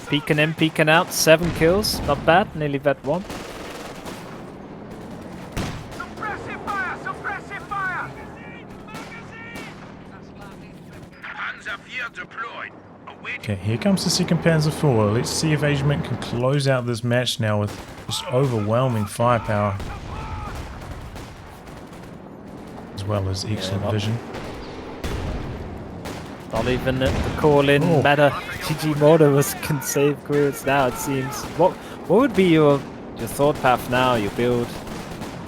Peeking in, peeking out, 7 kills, not bad, nearly vet 1. Suppressive fire! Suppressive fire! Panzer IV deployed. Awaiting. Okay, here comes the second Panzer IV. Let's see if Asiamint can close out this match now with just overwhelming firepower. As well as excellent not- vision. Not even the call-in Oh. meta GG Mortimer can save Quiritz now, it seems. What would be your thought path now, your build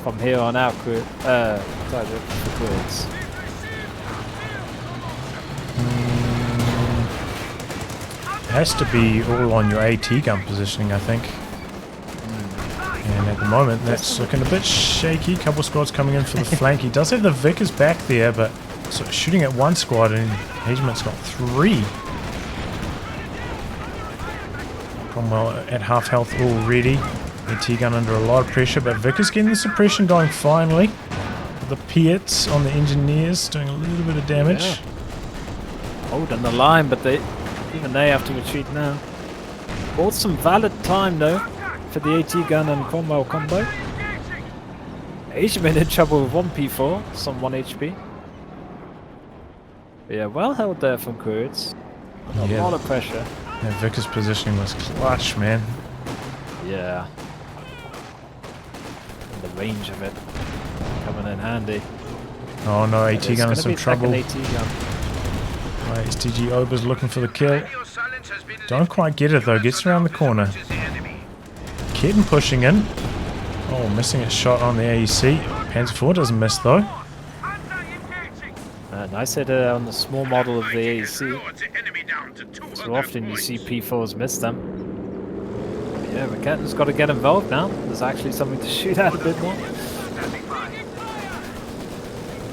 from here on out, for Quiritz? It has to be all on your AT gun positioning, I think. And at the moment, that's looking a bit shaky. Couple squads coming in for the flank. He does have the Vickers back there, but sort of shooting at one squad, and Asiamint's got 3. Cromwell at half health already. AT gun under a lot of pressure, but Vickers getting the suppression going finally. The Piets on the engineers doing a little bit of damage. Yeah. Holding the line, but even they have to retreat now. Bought some valid time though for the AT gun and Cromwell combo. Asiamint in trouble with 1 P4, some 1 HP. But yeah, well held there from Quiritz. A Yeah. lot of pressure. Yeah, Vickers' positioning was clutch, man. Yeah. And the range of it coming in handy. Oh no, AT There's gun in gonna some be a second trouble. AT gun. Right, STG Ober's looking for the kill. Radio silence has been Don't quite get it though, gets around the corner. lifted. The enemy. Kitten pushing in. Oh, missing its shot on the AEC. Panzer IV doesn't miss though. Nice hit on the small model of the AEC. Lowered the enemy down to 200 So often you points. see P4s miss them. But yeah, Viketton's got to get involved now. There's actually something to shoot at a bit more.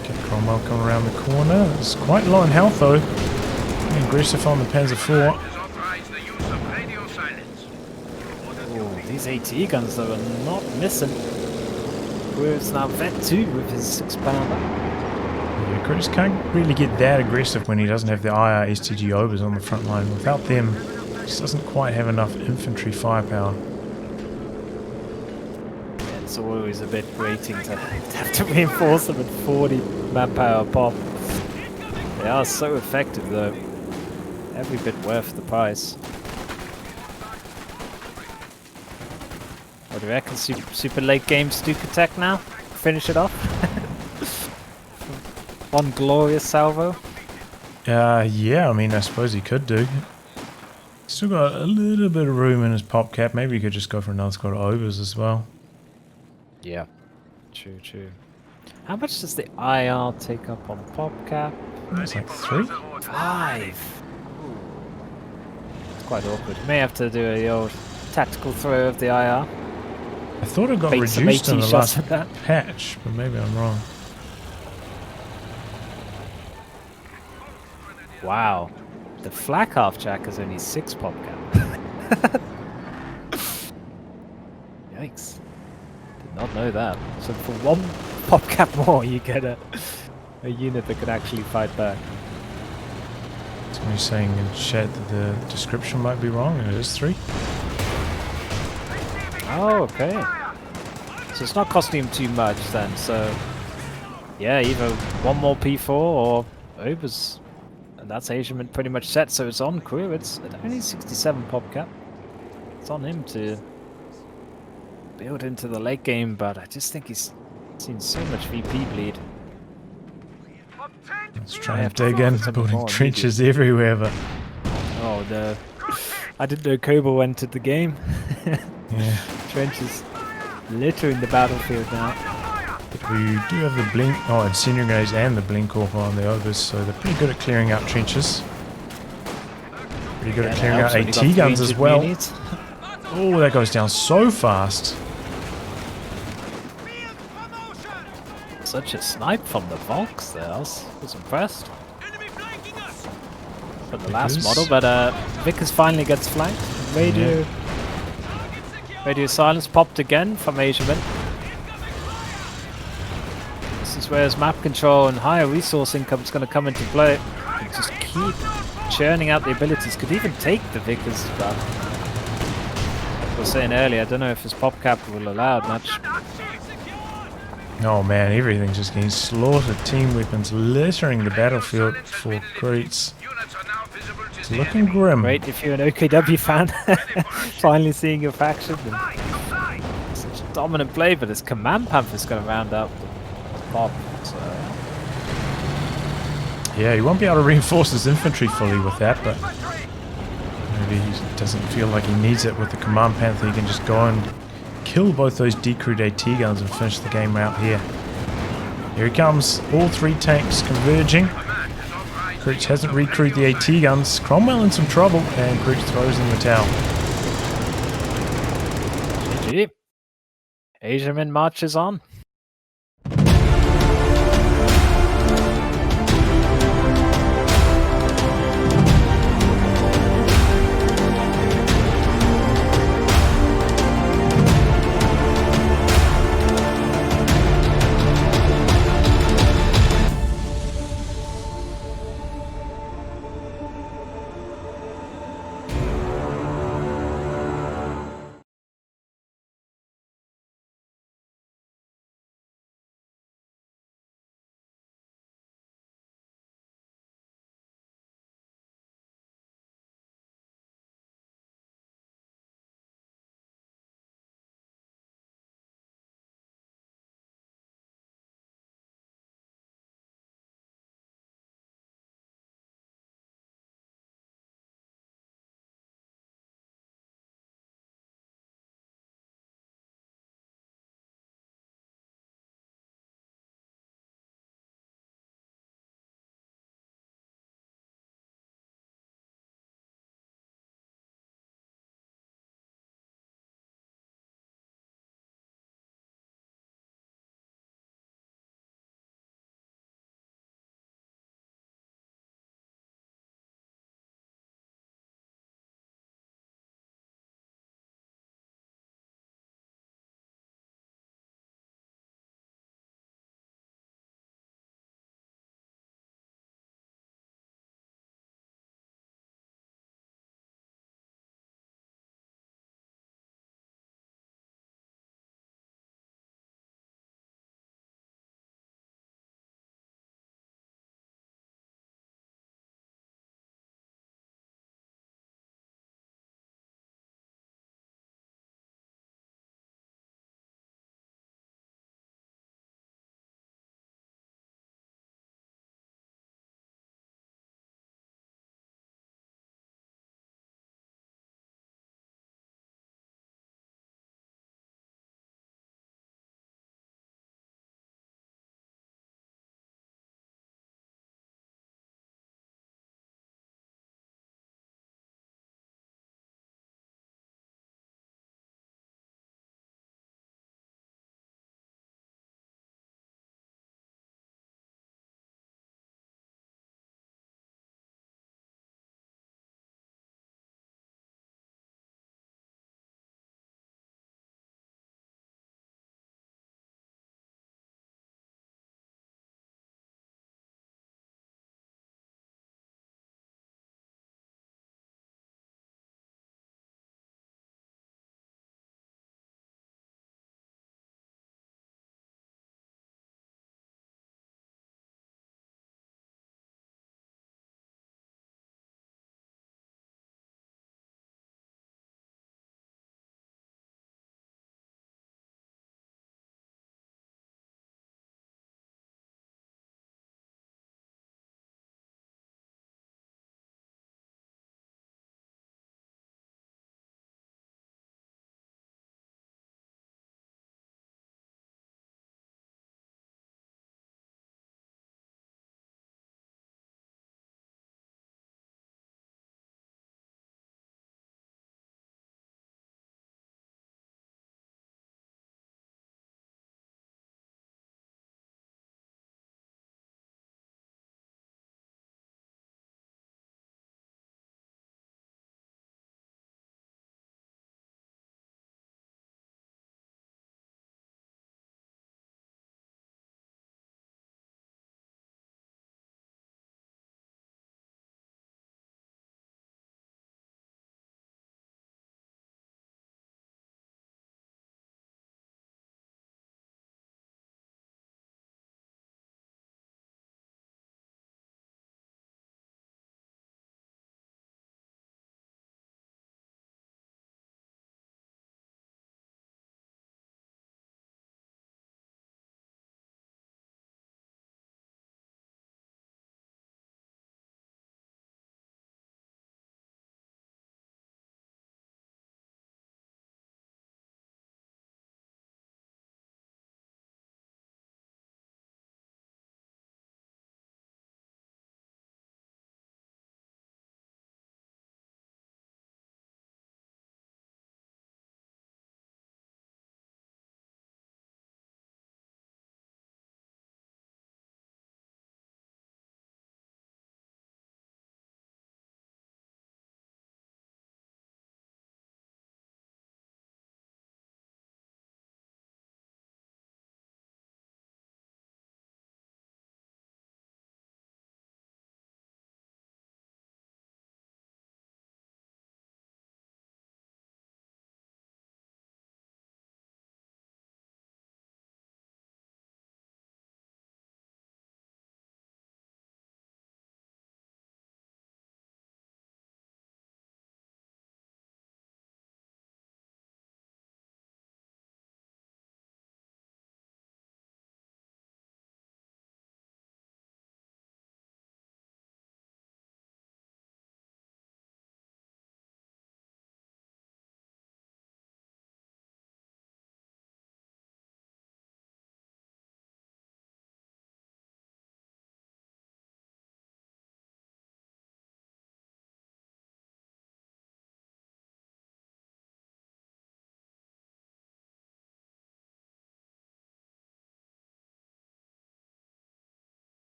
Okay, Cromwell coming around the corner. It's quite low in health though. Being aggressive on the Panzer IV. Has authorized the use of radio silence. Oh, these AT guns though are not missing. Quiritz now vet 2 with his 6-pounder. Yeah, Quiritz can't really get that aggressive when he doesn't have the IR STG Obers on the front line. Without them, he just doesn't quite have enough infantry firepower. Yeah, it's always a bit grating to have to reinforce them at 40 manpower pop. They are so effective though. Every bit worth the price. What do you reckon? Super late game Stuka attack now? Finish it off? One glorious salvo? Yeah, I mean, I suppose he could do. Still got a little bit of room in his pop cap. Maybe he could just go for another squad of Obers as well. Yeah. True, true. How much does the IR take up on pop cap? It's like 3. 5! It's quite awkward. May have to do the old tactical throw of the IR. I thought it got Bait some reduced in AT the shots last at that. patch, but maybe I'm wrong. Wow. The flak half-jack is only 6 pop cap. Yikes. Did not know that. So for one PopCap more, you get a unit that can actually fight back. Somebody's saying in chat that the description might be wrong, and it is 3. Oh, okay. So it's not costing him too much then. So yeah, either one more P4 or Ober's, and that's Asiamint pretty much set. So it's on Quiritz at only 67 PopCap. It's on him to build into the late game, but I just think he's seen so much VP bleed. Let's try and dig in, building trenches everywhere, but Oh no. I didn't know Kobo entered the game. yeah. Trenches littering the battlefield now. But we do have the blink, incendiary grenades and the blink orb on the overs, so they're pretty good at clearing out trenches. Pretty good at clearing out AT guns as well. Oh, that goes down so fast. Such a snipe from the Volks there. I was impressed. For the last model, but Vickers finally gets flanked. Radio silence popped again from Asiamint. This is where his map control and higher resource income is going to come into play. And just keep churning out the abilities. Could even take the Vickers, but like I was saying earlier, I don't know if his PopCap will allow it much. Oh man, everything's just getting slaughtered. Team weapons littering the battlefield for Quiritz. It's looking grim. Great if you're an OKW fan, finally seeing your faction. Such a dominant play, but this Command Panther's going to round up the pop. So. Yeah, he won't be able to reinforce his infantry fully with that, but maybe he doesn't feel like he needs it with the Command Panther. He can just go and kill both those decrewed AT guns and finish the game out here. Here he comes, all 3 tanks converging. Quiritz hasn't recrewed the AT guns. Cromwell in some trouble, and Quiritz throws in the towel. GG. Asiamint marches on.